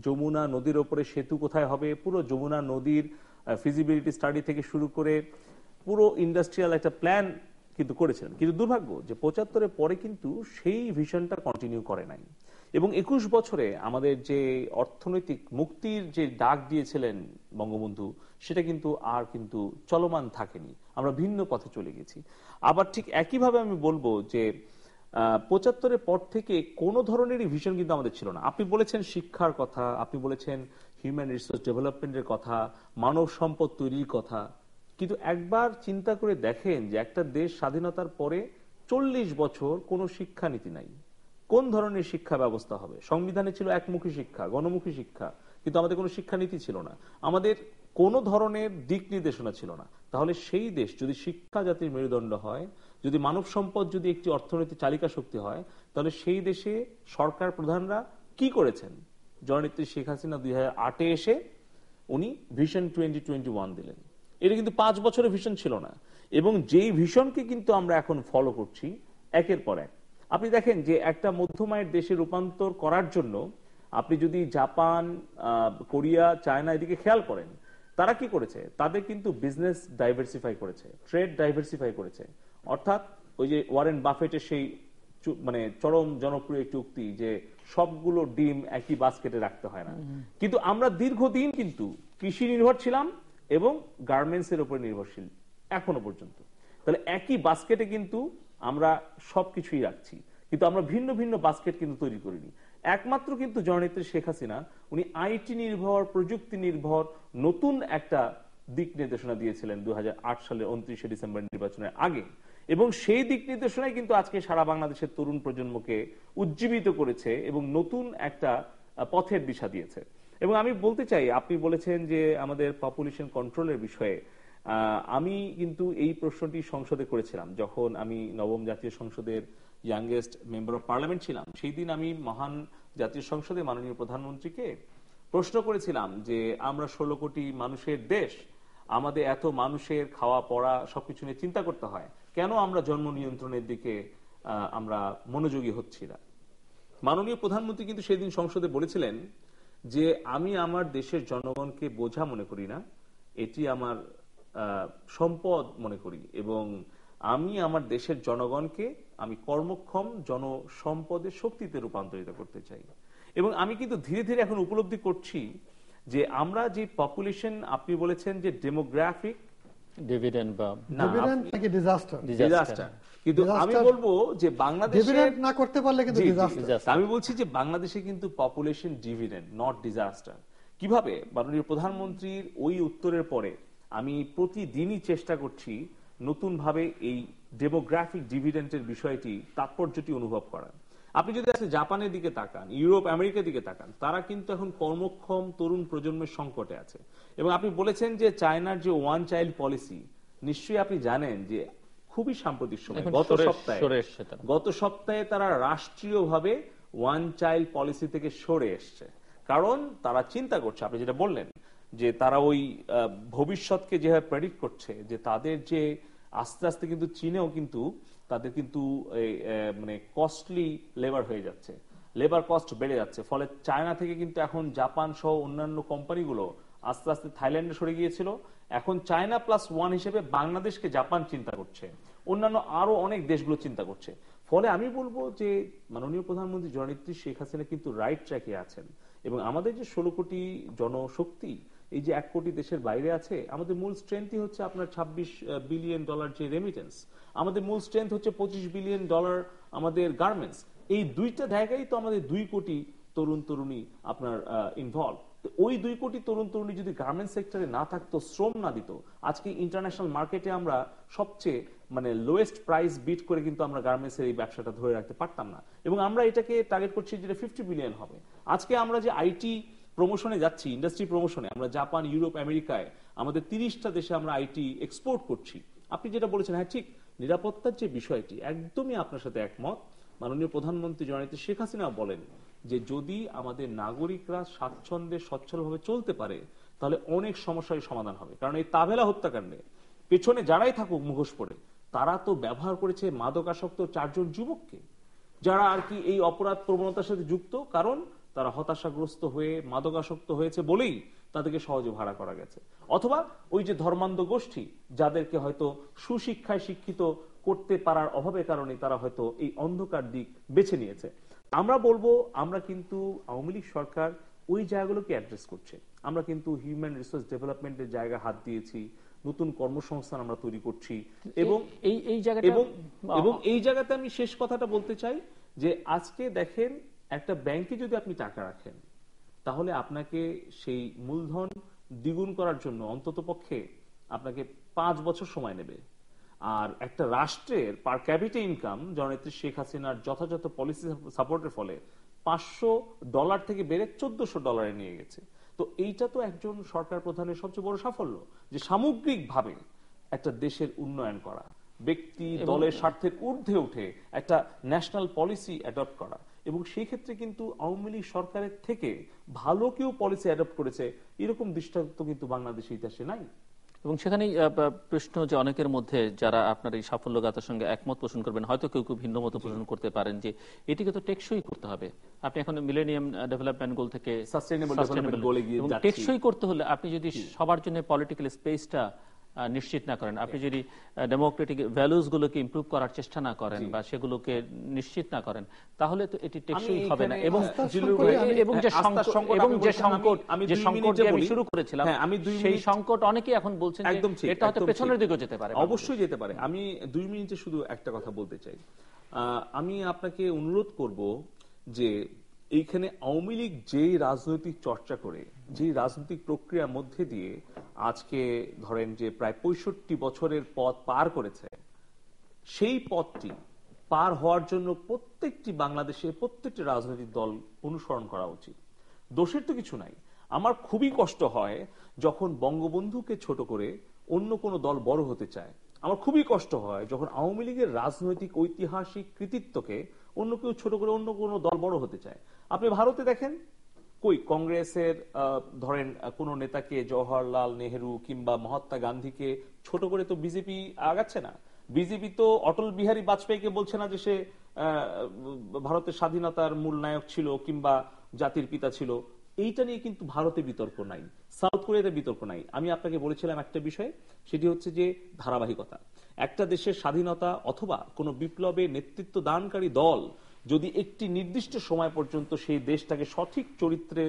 যমুনা নদীর ওপরে সেতু কোথায় হবে, পুরো যমুনা নদীর ফিজিবিলিটি স্টাডি থেকে শুরু করে পুরো ইন্ডাস্ট্রিয়াল একটা প্ল্যান কিন্তু করেছিলেন। কিন্তু দুর্ভাগ্য যে 75-এর পরে কিন্তু সেই ভিশনটা কন্টিনিউ করে নাই, এবং 21 বছরে আমাদের যে অর্থনৈতিক মুক্তির যে ডাক দিয়েছিলেন বঙ্গবন্ধু, সেটা কিন্তু আর কিন্তু চলমান থাকেনি, আমরা ভিন্ন পথে চলে গেছি। আবার ঠিক একইভাবে আমি বলবো যে 75-এর পর থেকে কোনো ধরনেরই ভিশন কিন্তু আমাদের ছিল না। আপনি বলেছেন শিক্ষার কথা, আপনি বলেছেন হিউম্যান রিসোর্স ডেভেলপমেন্টের কথা, মানব সম্পদ তৈরির কথা, কিন্তু একবার চিন্তা করে দেখেন যে একটা দেশ স্বাধীনতার পরে 40 বছর কোনো শিক্ষানীতি নাই। কোন ধরনের শিক্ষা ব্যবস্থা হবে? সংবিধানে ছিল একমুখী শিক্ষা, গণমুখী শিক্ষা, কিন্তু আমাদের কোনো শিক্ষানীতি ছিল না, আমাদের কোনো ধরনের দিক নির্দেশনা ছিল না। তাহলে সেই দেশ যদি শিক্ষা জাতির মেরুদণ্ড হয়, যদি মানব সম্পদ যদি একটি অর্থনৈতিক চালিকা শক্তি হয়, তাহলে সেই দেশে সরকার প্রধানরা কি করেছেন? জননেত্রী শেখ হাসিনা 2008-এ এসে উনি ভিশন 2021 দিলেন। এটা কিন্তু 5 বছরের ভিশন ছিল না, এবং যেই ভিশনকে কিন্তু আমরা এখন ফলো করছি একের পর এক। আপনি দেখেন যে একটা মধ্যমায়ের দেশে রূপান্তর করার জন্য আপনি যদি জাপান, কোরিয়া, চায়না এদিকে খেয়াল করেন, তারা কি করেছে? তাদের কিন্তু বিজনেস ডাইভার্সিফাই করেছে, ট্রেড ডাইভার্সিফাই করেছে। অর্থাৎ ওই যে ওয়ারেন বাফেটের সেই মানে চরম জনপ্রিয় একটি উক্তি যে সবগুলো ডিম একই বাস্কেটে রাখতে হয় না। কিন্তু আমরা দীর্ঘদিন কিন্তু কৃষি নির্ভর ছিলাম এবং গার্মেন্টস এর উপর নির্ভরশীল এখনো পর্যন্ত। তাহলে একই বাস্কেটে কিন্তু আমরা সবকিছুই রাখছি, কিন্তু আমরা ভিন্ন ভিন্ন বাস্কেট কিন্তু তৈরি করিনি। একমাত্র কিন্তু জননেত্রী শেখ হাসিনা উনি আইটি নির্ভর, প্রযুক্তি নির্ভর নতুন একটা দিক নির্দেশনা দিয়েছিলেন 2008 সালের 29শে ডিসেম্বর নির্বাচনের আগে, এবং সেই দিক নির্দেশনাই কিন্তু আজকে সারা বাংলাদেশের তরুণ প্রজন্মকে উজ্জীবিত করেছে এবং নতুন একটা পথের দিশা দিয়েছে। এবং আমি বলতে চাই, আপনি বলেছেন যে আমাদের পপুলেশন কন্ট্রোলের বিষয়ে, আমি কিন্তু এই প্রশ্নটি সংসদে করেছিলাম যখন আমি নবম জাতীয় সংসদের ইয়াংগেস্ট মেম্বার অফ পার্লামেন্ট ছিলাম। সেই দিন আমি মহান জাতীয় সংসদে মাননীয় প্রধানমন্ত্রীকে প্রশ্ন করেছিলাম যে আমরা 16 কোটি মানুষের দেশ, আমাদের এত মানুষের খাওয়া পড়া সবকিছু নিয়ে চিন্তা করতে হয়, কেন আমরা জন্ম নিয়ন্ত্রণের দিকে আমরা মনোযোগী হচ্ছি না? মাননীয় প্রধানমন্ত্রী কিন্তু সেদিন সংসদে বলেছিলেন যে আমি আমার দেশের জনগণকে বোঝা মনে করি না, এটি আমার সম্পদ মনে করি, এবং আমি আমার দেশের জনগণকে আমি কর্মক্ষম জনসম্পদের শক্তিতে রূপান্তরিত করতে চাই। এবং আমি কিন্তু ধীরে ধীরে এখন উপলব্ধি করছি যে আমরা যে পপুলেশন, আপনি বলেছেন যে ডেমোগ্রাফিক ডিভিডেন্ড বা ডিভিডেন্ড নাকি ডিজাস্টার, ডিজাস্টার, কিন্তু আমি বলবো যে বাংলাদেশে ডিভিডেন্ড না করতে পারলে কিন্তু ডিজাস্টার। আমি বলছি যে বাংলাদেশে কিন্তু পপুলেশন ডিভিডেন্ড, নট ডিজাস্টার। কিভাবে? মাননীয় প্রধানমন্ত্রীর ওই উত্তরের পরে আমি প্রতিদিনই চেষ্টা করছি নতুন ভাবে এই ডেমোগ্রাফিক ডিভিডেন্টের বিষয়টি, তাৎপর্যটি অনুভব করার। আপনি যদি আজকে জাপানের দিকে তাকান, ইউরোপ আমেরিকার দিকে তাকান, তারা কিন্তু এখন কর্মক্ষম তরুণ প্রজন্মের সংকটে আছে। এবং আপনি বলেছেন যে চায়নার যে ওয়ান চাইল্ড পলিসি, নিশ্চয়ই আপনি জানেন যে খুবই সাম্প্রতিক সময়, গত সপ্তাহে তারা রাষ্ট্রীয়ভাবে ওয়ান চাইল্ড পলিসি থেকে সরে এসছে। কারণ তারা চিন্তা করছে, আপনি যেটা বললেন যে তারা ওই ভবিষ্যৎকে যেভাবে প্রেডিক্ট করছে, যে তাদের যে আস্তে আস্তে কিন্তু চীনেও কিন্তু তাদের কিন্তু মানে কস্টলি লেবার হয়ে যাচ্ছে। লেবার কস্ট বেড়ে যাচ্ছে, ফলে চায়না থেকে কিন্তু এখন জাপান সহ অন্যান্য কোম্পানিগুলো আস্তে আস্তে থাইল্যান্ডে সরে গিয়েছিল। এখন চায়না +1 হিসেবে বাংলাদেশকে জাপান চিন্তা করছে, অন্যান্য আরো অনেক দেশগুলো চিন্তা করছে। ফলে আমি বলবো যে মাননীয় প্রধানমন্ত্রী জননেত্রী শেখ হাসিনা কিন্তু রাইট ট্র্যাকে আছেন, এবং আমাদের যে 16 কোটি জনশক্তি, এই যে 1 কোটি দেশের বাইরে আছে, আমাদের মূল স্ট্রেংথই হচ্ছে আপনার $26 বিলিয়ন যে রেমিটেন্স, আমাদের মূল স্ট্রেংথ হচ্ছে $25 বিলিয়ন আমাদের গার্মেন্টস। এই দুইটা জায়গায় তো আমাদের 2 কোটি তরুণ তরুণী আপনার ইনভলভ। ওই 2 কোটি তরুণ তরুণী যদি গার্মেন্টস সেক্টরে না থাকতো, শ্রম না দিত, আজকে ইন্টারন্যাশনাল মার্কেটে আমরা সবচেয়ে লোয়েস্ট প্রাইস বিট করে কিন্তু আমরা গার্মেন্টস এর এই ব্যবসাটা ধরে রাখতে পারতাম না। এবং আমরা এটাকে টার্গেট করছি যেটা 50 বিলিয়ন হবে। আজকে আমরা যে আইটি প্রমোশনে যাচ্ছি, ইন্ডাস্ট্রি প্রমোশনে, আমরা জাপান, ইউরোপ, আমেরিকায় আমাদের 30টা দেশে আমরা আইটি এক্সপোর্ট করছি। আপনি যেটা বলেছেন, হ্যাঁ ঠিক, নিরাপত্তার যে বিষয়টি একদমই আপনার সাথে একমত। মাননীয় প্রধানমন্ত্রী জননেত্রী শেখ হাসিনা বলেন যে যদি আমাদের নাগরিকরা স্বাচ্ছন্দ্যে সচ্ছলভাবে চলতে পারে তাহলে অনেক সমস্যার সমাধান হবে। কারণ এই তাভেলা হত্যাকাণ্ডে পেছনে যারাই থাকুক মুখোশ পড়ে, তারা তো ব্যবহার করেছে মাদকাসক্ত 4 জন যুবককে, যারা আর কি এই অপরাধ প্রবণতার সাথে যুক্ত, কারণ তারা হতাশাগ্রস্ত হয়ে মাদকাসক্ত হয়েছে বলেই তাদেরকে সহজে ভাড়া করা গেছে। অথবা ওই যে ধর্মান্ধ গোষ্ঠী, যাদেরকে হয়তো সুশিক্ষায় শিক্ষিত করতে পারার অভাবের কারণে তারা হয়তো এই অন্ধকার দিক বেছে নিয়েছে। আমরা বলবো আমরা কিন্তু আওয়ামী লীগ সরকার ওই জায়গাগুলোকে অ্যাড্রেস করছে। আমরা কিন্তু হিউম্যান রিসোর্স ডেভেলপমেন্টের জায়গায় হাত দিয়েছি, নতুন কর্মসংস্থান আমরা তৈরি করছি। এবং এই জায়গাতে আমি শেষ কথাটা বলতে চাই যে আজকে দেখেন, একটা ব্যাংকে যদি আপনি টাকা রাখেন তাহলে আপনাকে সেই মূলধন দ্বিগুণ করার জন্য অন্তত পক্ষে আপনাকে 5 বছর সময় নেবে। আর একটা রাষ্ট্রের পার ক্যাপিটা ইনকাম জননেত্রী শেখ হাসিনার যথাযথ পলিসি সাপোর্টের ফলে $500 থেকে বেড়ে $1400 নিয়ে গেছে। তো এইটা তো একজন সরকার প্রধানের সবচেয়ে বড় সাফল্য, যে সামগ্রিকভাবে একটা দেশের উন্নয়ন করা, ব্যক্তি দলের স্বার্থের ঊর্ধ্বে উঠে একটা ন্যাশনাল পলিসি অ্যাডপ্ট করা। এবং সেই ক্ষেত্রে কিন্তু আওয়ামী লীগ সরকারের থেকে ভালো কেউ পলিসি অ্যাডপ্ট করেছে এরকম দৃষ্টান্ত কিন্তু বাংলাদেশের ইতিহাসে নাই। এবং সেখানেই প্রশ্ন যে অনেকের মধ্যে যারা আপনার এই সাফল্য গাথার সঙ্গে একমত পোষণ করবেন, হয়তো কেউ কেউ ভিন্ন মত পোষণ করতে পারেন যে এটিকে তো টেকসই করতে হবে। আপনি এখন মিলেনিয়াম ডেভেলপমেন্ট গোল থেকে সাস্টেইনেবল ডেভেলপমেন্ট গোলে গিয়ে যাচ্ছি। টেকসই করতে হলে আপনি যদি সবার জন্য পলিটিক্যাল স্পেসটা নিশ্চিত না করেন, আপনি যদি ডেমোক্রেটিক ভ্যালুস গুলোকে ইমপ্রুভ করার চেষ্টা না করেন বা সেগুলোকে নিশ্চিত না করেন, তাহলে তো এটি টেকসই হবে না। এবং যে সংকট আমি শুরু করেছিলাম, সেই সংকট অনেকেই এখন বলছেন যে এটা হয়তো পেছনের দিকে যেতে পারে। অবশ্যই যেতে পারে। আমি 2 মিনিটে শুধু একটা কথা বলতে চাই। আমি আপনাকে অনুরোধ করব যে এইখানে আওয়ামী লীগ যেই রাজনৈতিক চর্চা করে, যেই রাজনৈতিক প্রক্রিয়ার মধ্যে দিয়ে আজকে ধরেন যে প্রায় 65 বছরের পথ পার করেছে, সেই পথটি পার হওয়ার জন্য প্রত্যেকটি বাংলাদেশের প্রত্যেকটি রাজনৈতিক দল অনুসরণ করা উচিত। দোষের তো কিছু নাই। আমার খুবই কষ্ট হয় যখন বঙ্গবন্ধুকে ছোট করে অন্য কোনো দল বড় হতে চায়। আমার খুবই কষ্ট হয় যখন আওয়ামী লীগের রাজনৈতিক ঐতিহাসিক কৃতিত্বকে অন্য কেউ ছোট করে অন্য কোনো দল বড় হতে চায়। আপনি ভারতে দেখেন, কই কংগ্রেসের ধরেন কোন নেতাকে, জওহরলাল নেহেরু কিংবা মহাত্মা গান্ধীকে ছোট করে তো বিজেপি আগাচ্ছে না। বিজেপি তো অটল বিহারী বাজপেয়ীকে বলছে না যে সে ভারতের স্বাধীনতার মূল নায়ক ছিল কিংবা জাতির পিতা ছিল। এইটা নিয়ে কিন্তু ভারতে বিতর্ক নাই, সাউথ কোরিয়াতে বিতর্ক নাই। আমি আপনাকে বলেছিলাম একটা বিষয়, সেটি হচ্ছে যে ধারাবাহিকতা। একটা দেশের স্বাধীনতা অথবা কোনো বিপ্লবে নেতৃত্ব দানকারী দল যদি একটি নির্দিষ্ট সময় পর্যন্ত সেই দেশটাকে সঠিক চরিত্রে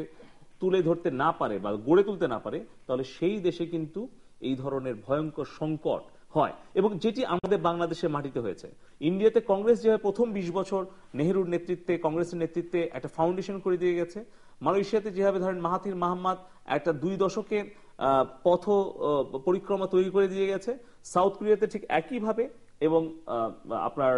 তুলে ধরতে না পারে বা গড়ে তুলতে না পারে, তাহলে সেই দেশে কিন্তু এই ধরনের ভয়ঙ্কর সংকট হয়, এবং যেটি আমাদের বাংলাদেশের মাটিতে হয়েছে। ইন্ডিয়াতে কংগ্রেস যেভাবে প্রথম 20 বছর নেহেরুর নেতৃত্বে, কংগ্রেসের নেতৃত্বে একটা ফাউন্ডেশন করে দিয়ে গেছে, মালয়েশিয়াতে যেভাবে ধরেন মাহাথির মোহাম্মদ একটা 2 দশকের পথ পরিক্রমা তৈরি করে দিয়ে গেছে, সাউথ কোরিয়াতে ঠিক একইভাবে, এবং আপনার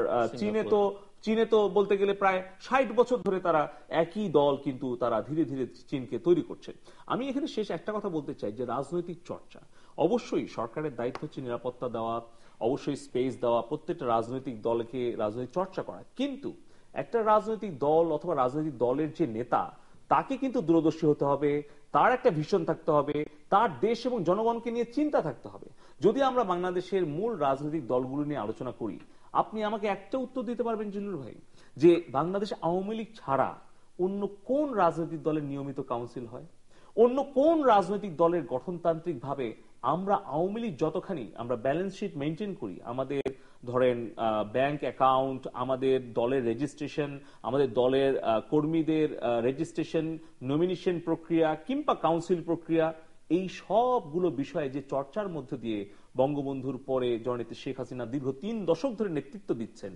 চীনে তো বলতে গেলে প্রায় 60 বছর ধরে তারা একই দল কিন্তু তারা ধীরে ধীরে চীনকে তৈরি করছে। আমি এখানে শেষ একটা কথা বলতে চাই যে রাজনৈতিক চর্চা অবশ্যই সরকারের দায়িত্ব হচ্ছে নিরাপত্তা দেওয়া, অবশ্যই স্পেস দেওয়া, প্রত্যেকটা রাজনৈতিক দলকে রাজনৈতিক চর্চা করা। কিন্তু একটা রাজনৈতিক দল অথবা রাজনৈতিক দলের যে নেতা, তাকে কিন্তু দূরদর্শী হতে হবে, তার একটা ভিশন থাকতে হবে, তার দেশ এবং জনগণকে নিয়ে চিন্তা থাকতে হবে। যদি আমরা বাংলাদেশের মূল রাজনৈতিক দলগুলো নিয়ে আলোচনা করি, আপনি আমাকে একটা উত্তর দিতে পারবেন জিল্লুর ভাই, যে বাংলাদেশ আওয়ামী লীগ ছাড়া অন্য কোন রাজনৈতিক দলের নিয়মিত কাউন্সিল হয়? অন্য কোন রাজনৈতিক দলের গঠনতান্ত্রিক ভাবে আমরা আওয়ামী লীগ যতখানি আমরা ব্যালেন্স শিট মেনটেন করি, আমাদের ধরেন ব্যাংক অ্যাকাউন্ট, আমাদের দলের রেজিস্ট্রেশন, আমাদের দলের কর্মীদের রেজিস্ট্রেশন, নমিনেশন প্রক্রিয়া কিংবা কাউন্সিল প্রক্রিয়া, এই সবগুলো বিষয়ে যে চর্চার মধ্য দিয়ে বঙ্গবন্ধুর পরে জননেত্রী শেখ হাসিনা দীর্ঘ 3 দশক ধরে নেতৃত্ব দিচ্ছেন,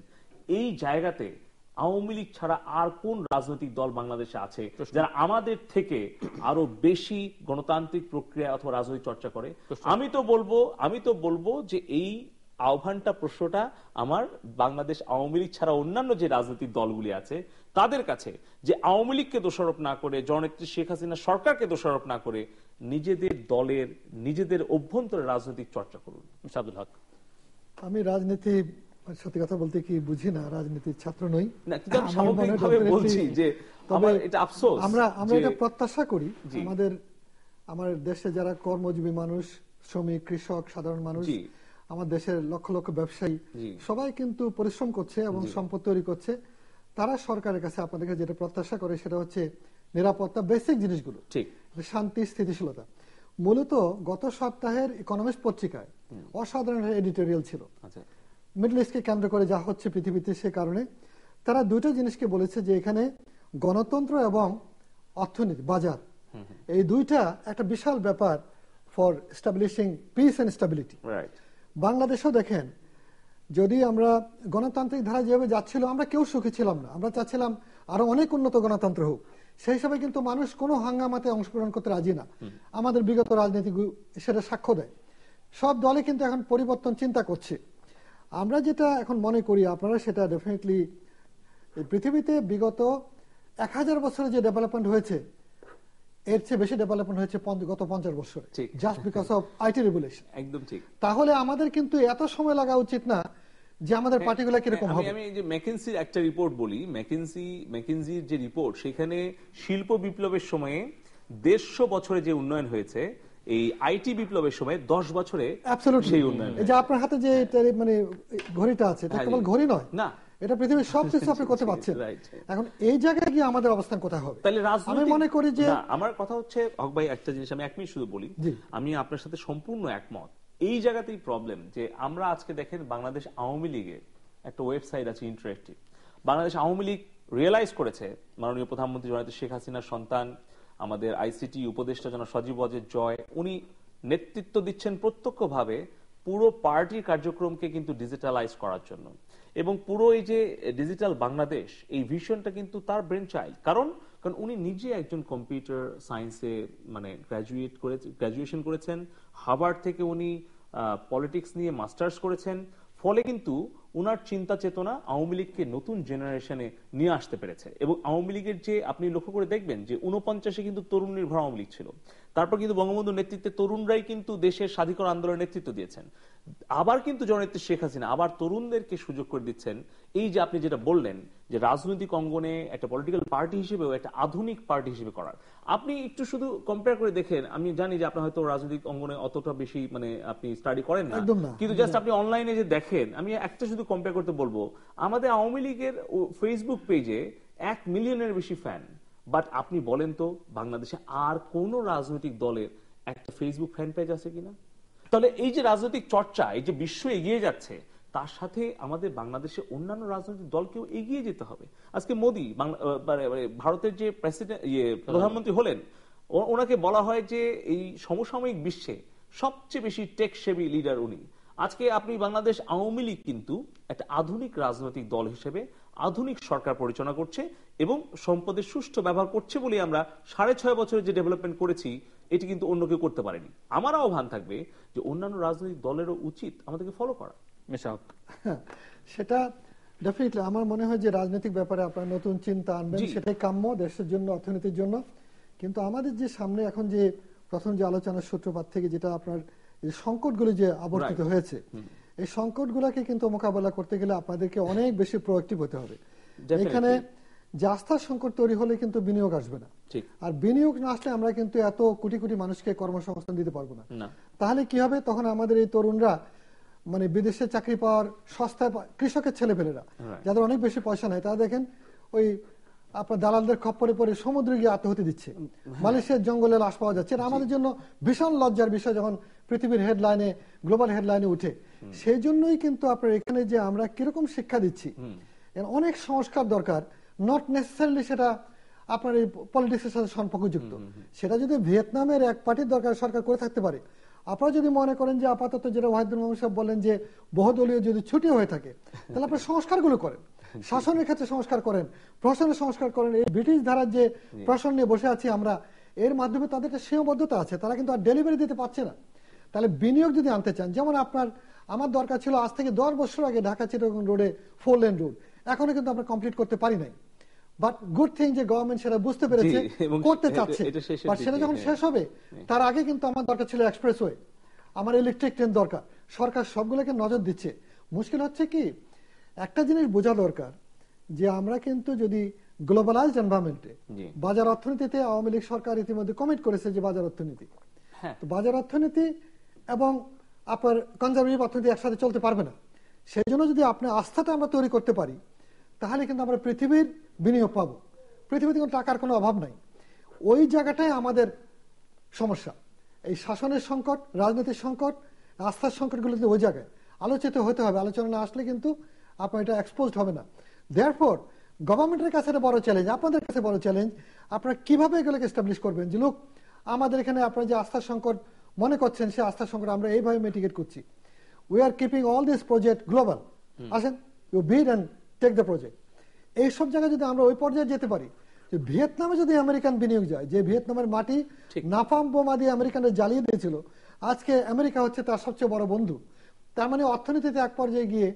এই জায়গাতে আওয়ামী লীগ ছাড়া আর কোন রাজনৈতিক দল বাংলাদেশে আছে যারা আমাদের থেকে আরো বেশি গণতান্ত্রিক প্রক্রিয়া অথবা রাজনৈতিক চর্চা করে? আমি তো বলবো যে এই আহ্বানটা, প্রশ্নটা আমার বাংলাদেশ আওয়ামী লীগ ছাড়া অন্যান্য যে রাজনৈতিক দলগুলি আছে তাদের কাছে, যে আওয়ামী লীগকে দোষারোপ না করে, জননেত্রী শেখ হাসিনা সরকারকে দোষারোপ না করে নিজেদের দলের নিজেদের অভ্যন্তরে রাজনৈতিক চর্চা করুন। আব্দুল হক, আমি রাজনীতি সত্যি কথা বলতে কি বুঝি না, রাজনীতির ছাত্র নই। আমরা এটা প্রত্যাশা করি আমার দেশে যারা কর্মজীবী মানুষ, শ্রমিক, কৃষক, সাধারণ মানুষ, আমার দেশের লক্ষ লক্ষ ব্যবসায়ী সবাই কিন্তু পরিশ্রম করছে এবং সম্পদ তৈরি করছে। তারা সরকারের কাছে, আপনাদের কাছে যেটা প্রত্যাশা করে সেটা হচ্ছে নিরাপত্তা, বেসিক জিনিসগুলো, শান্তি, স্থিতিশীলতা। মূলত গত সপ্তাহের ইকোনমিস্ট পত্রিকায় অসাধারণ এডিটোরিয়াল ছিল মিডল ইস্টকে কেন্দ্র করে যা হচ্ছে পৃথিবীতে। সে কারণে তারা দুটো জিনিসকে বলেছে যে এখানে গণতন্ত্র এবং অর্থনীতি, বাজার, এই দুইটা একটা বিশাল ব্যাপার for establishing peace and stability. বাংলাদেশেও দেখেন, যদি আমরা গণতান্ত্রিক ধারা যেভাবে যাচ্ছিল, আমরা কেউ সুখী ছিলাম না। আমরা চাচ্ছিলাম আরো অনেক উন্নত গণতন্ত্র হোক। সেই হিসাবে কিন্তু মানুষ কোনো হাঙ্গামাতে অংশগ্রহণ করতে রাজি না। আমাদের বিগত রাজনীতি সেটা সাক্ষ্য দেয়। সব দলে কিন্তু এখন পরিবর্তন চিন্তা করছে। আমরা যেটা এখন মনে করি, আপনারা সেটা ডেফিনেটলি পৃথিবীতে বিগত 1000 বছরে যে ডেভেলপমেন্ট হয়েছে এর চেয়ে বেশি ডেভেলপমেন্ট হয়েছে গত 50 বছরে, just because of IT regulation. একদম ঠিক। তাহলে আমাদের কিন্তু এত সময় লাগা উচিত না যে আমাদের পার্টিকুলার কিরকম হবে। আমি যে ম্যাকেনসির একটা রিপোর্ট বলি, ম্যাকেনসির যে রিপোর্ট, সেখানে শিল্প বিপ্লবের সময়ে 150 বছরে যে উন্নয়ন হয়েছে, এই আইটি বিপ্লবের সময় 10 বছরে সেই উন্নয়ন। এই যে আপনার হাতে যে মানে ঘড়িটা আছে, এটা কেবল ঘড়ি নয় না, এটা পৃথিবীর সব কিছু আপনি করতে পারছেন। এখন এই জায়গায় গিয়ে আমাদের অবস্থান কোথায় হবে? তাহলে আমি মনে করি যে আমার কথা হচ্ছে, হক ভাই একটা জিনিস আমি 1 মিনিট শুধু বলি, আমি আপনার সাথে সম্পূর্ণ একমত। এই জায়গাতেই প্রবলেম যে আমরা আজকে দেখেন বাংলাদেশ আওয়ামী লীগের একটা ওয়েবসাইট আছে ইন্টারেক্টিভ। বাংলাদেশ আওয়ামী লীগ রিয়েলাইজ করেছে, মাননীয় প্রধানমন্ত্রী জননেত্রী শেখ হাসিনার সন্তান, আমাদের আইসিটি উপদেষ্টা জনাব সজীব ওয়াজেদ জয়, উনি নেতৃত্ব দিচ্ছেন প্রত্যক্ষভাবে পুরো পার্টির কার্যক্রমকে কিন্তু ডিজিটালাইজ করার জন্য। এবং পুরো এই যে ডিজিটাল বাংলাদেশ, এই ভিশনটা কিন্তু তার ব্রেন চাইল্ড। কারণ উনি নিজে একজন কম্পিউটার সায়েন্সে মানে গ্রাজুয়েশন করেছেন, হার্ভার্ড থেকে উনি পলিটিক্স নিয়ে মাস্টার্স করেছেন। ফলে কিন্তু উনার চিন্তা চেতনা আওয়ামী লীগকে নতুন জেনারেশনে নিয়ে আসতে পেরেছে। এবং আওয়ামী লীগের যে আপনি লক্ষ্য করে দেখবেন যে 49-এ কিন্তু তরুণ নির্ভর আওয়ামী লীগ ছিল। তারপর কিন্তু বঙ্গবন্ধুর নেতৃত্বে তরুণরাই কিন্তু দেশের স্বাধীনতা আন্দোলনের নেতৃত্ব দিয়েছেন। আবার কিন্তু জননেত্রী শেখ হাসিনা আবার তরুণদেরকে সুযোগ করে দিচ্ছেন। এই যে আপনি যেটা বললেন যে রাজনৈতিক অঙ্গনে একটা পলিটিক্যাল পার্টি হিসেবেও একটা আধুনিক পার্টি হিসেবে করার, আপনি একটু শুধু কম্পেয়ার করে দেখেন। আমি জানি যে আপনার হয়তো রাজনৈতিক অঙ্গনে অতটা বেশি মানে আপনি স্টাডি করেন না, কিন্তু জাস্ট আপনি অনলাইনে যে দেখেন, আমি একটা শুধু কম্পেয়ার করতে বলবো, আমাদের আওয়ামী লীগের ফেসবুক পেজে 1 মিলিয়নের বেশি ফ্যান। বাট আপনি বলেন তো বাংলাদেশে আর কোন রাজনৈতিক দলের একটা ফেসবুক ফ্যান পেজ আছে কিনা? তাহলে এই যে রাজনৈতিক চর্চা, এই যে বিশ্ব এগিয়ে যাচ্ছে, তার সাথে আমাদের বাংলাদেশে অন্যান্য রাজনৈতিক দলকেও এগিয়ে যেতে হবে। আজকে মোদি ভারতের যে প্রধানমন্ত্রী হলেন, ওনাকে বলা হয় যে এই সমসাময়িক বিশ্বে সবচেয়ে বেশি টেক সেভি লিডার উনি। আজকে আপনি বাংলাদেশ আওয়ামী লীগ কিন্তু একটা আধুনিক রাজনৈতিক দল হিসেবে আধুনিক সরকার পরিচালনা করছে এবং সম্পদের সুষ্ঠু ব্যবহার করছে বলে আমরা 6.5 বছরে যে ডেভেলপমেন্ট করেছি, এটি কিন্তু অন্য কেউ করতে পারেনি। আমার আহ্বান থাকবে যে অন্যান্য রাজনৈতিক দলেরও উচিত আমাদেরকে ফলো করা। সেটা ডেফিনেটলি আমার মনে হয় যে রাজনৈতিক ব্যাপারে আপনার নতুন চিন্তা আনবেন, সেটাই কাম্য দেশের জন্য, অর্থনীতির জন্য। কিন্তু আমাদের যে সামনে এখন যে প্রথম যে আলোচনার সূত্রপাত থেকে যেটা আপনার সংকটগুলো যে আবর্তিত হয়েছে, এই সংকটগুলোকে কিন্তু মোকাবেলা করতে গেলে আপনাদেরকে অনেক বেশি প্রোঅ্যাক্টিভ হতে হবে। এখানে যে আস্থার সংকট তৈরি হলে কিন্তু বিনিয়োগ আসবে না, আর বিনিয়োগ না আসলে আমরা কিন্তু এত কোটি কোটি মানুষকে কর্মসংস্থান দিতে পারবো না। তাহলে কি হবে? তখন আমাদের এই তরুণরা মানে বিদেশে চাকরি পাওয়ার সস্তায়, কৃষকের ছেলেপেলেরা যাদের অনেক বেশি পয়সা নাই, তারা দেখেন ওই আপনার দালালদের খপ্পরে পড়ে সমুদ্রে গিয়ে আত্মহত্যা দিচ্ছে, মালয়েশিয়ার জঙ্গলে লাশ পাওয়া যাচ্ছে। এটা আমাদের জন্য ভীষণ লজ্জার বিষয় যখন পৃথিবীর হেডলাইনে, গ্লোবাল হেডলাইনে উঠে। সেই জন্যই কিন্তু আপনার এখানে যে আমরা কিরকম শিক্ষা দিচ্ছি, অনেক সংস্কার দরকার। নট নেসেসারিলি সেটা আপনার এই পলিটিক্সের সাথে সম্পর্কযুক্ত। সেটা যদি ভিয়েতনামের এক পার্টির দরকার সরকার করে থাকতে পারে, আপনারা যদি মনে করেন যে আপাতত যেটা ওয়াহিদুর রহমান সাহেব বলেন যে বহুদলীয় যদি ছুটি হয়ে থাকে, তাহলে আপনার সংস্কারগুলো করেন, শাসনের ক্ষেত্রে সংস্কার করেন, প্রশাসনের সংস্কার করেন। এই ব্রিটিশ ধারার যে প্রশাসন নিয়ে বসে আছি আমরা, এর মাধ্যমে তাদের একটা সীমাবদ্ধতা আছে, তারা কিন্তু আর ডেলিভারি দিতে পারছে না। তাহলে বিনিয়োগ যদি আনতে চান, যেমন আমার দরকার ছিল আজ থেকে 10 বছর আগে ঢাকা চিটাগং রোডে 4 লেন রোড, এখনো কিন্তু আমরা কমপ্লিট করতে পারি নাই। বাট গুড থিং যে গভর্নমেন্ট সেটা বুঝতে পেরেছে, করতে চাচ্ছে। বাট সেটা যখন শেষ হবে, তার আগে কিন্তু আমার দরকার ছিল এক্সপ্রেসওয়ে, আমার ইলেকট্রিক ট্রেন দরকার। সরকার সবগুলোকে নজর দিচ্ছে। মুশকিল হচ্ছে কি, একটা জিনিস বোঝা দরকার যে আমরা কিন্তু যদি গ্লোবালাইজড এনভায়রনমেন্টে, বাজার অর্থনীতিতে আওয়ামী লীগ সরকার ইতিমধ্যে কমিট করেছে যে বাজার অর্থনীতি, তো বাজার অর্থনীতি এবং আপনার কনজারভেটিভ অর্থনীতি একসাথে চলতে পারবে না। সেই জন্য যদি আপনার আস্থাটা আমরা তৈরি করতে পারি, তাহলে কিন্তু আমরা পৃথিবীর বিনিয়োগ পাবো। পৃথিবীতে কোনো টাকার কোনো অভাব নাই। ওই জায়গাটাই আমাদের সমস্যা। এই শাসনের সংকট, রাজনৈতিক সংকট, আস্থার সংকটগুলো ওই জায়গায় আলোচিত হতে হবে। আলোচনা না আসলে কিন্তু আপনার এটা এক্সপোজড হবে না। দেয়ারফর গভর্নমেন্টের কাছে এটা বড় চ্যালেঞ্জ, আপনাদের কাছে বড় চ্যালেঞ্জ, আপনারা কিভাবে এগুলোকে এস্টাবলিশ করবেন যে লোক আমাদের এখানে আপনারা যে আস্থার সংকট মনে করছেন, সেই আস্থার সংকট আমরা এইভাবে মিটিগেট করছি। We are keeping all this project global. আসেন, you bid and take the project. এইসব জায়গায় যদি আমরা ওই পর্যায়ে যেতে পারি, ভিয়েতনামে যদি আমেরিকান বিনিয়োগ যায়, যে ভিয়েতনামের মাটি নাফাম বোমা দিয়ে আমেরিকানরা জ্বালিয়ে দিয়েছিল, আজকে আমেরিকা হচ্ছে তার সবচেয়ে বড় বন্ধু। তার মানে অর্থনীতিতে এক পর্যায়ে গিয়ে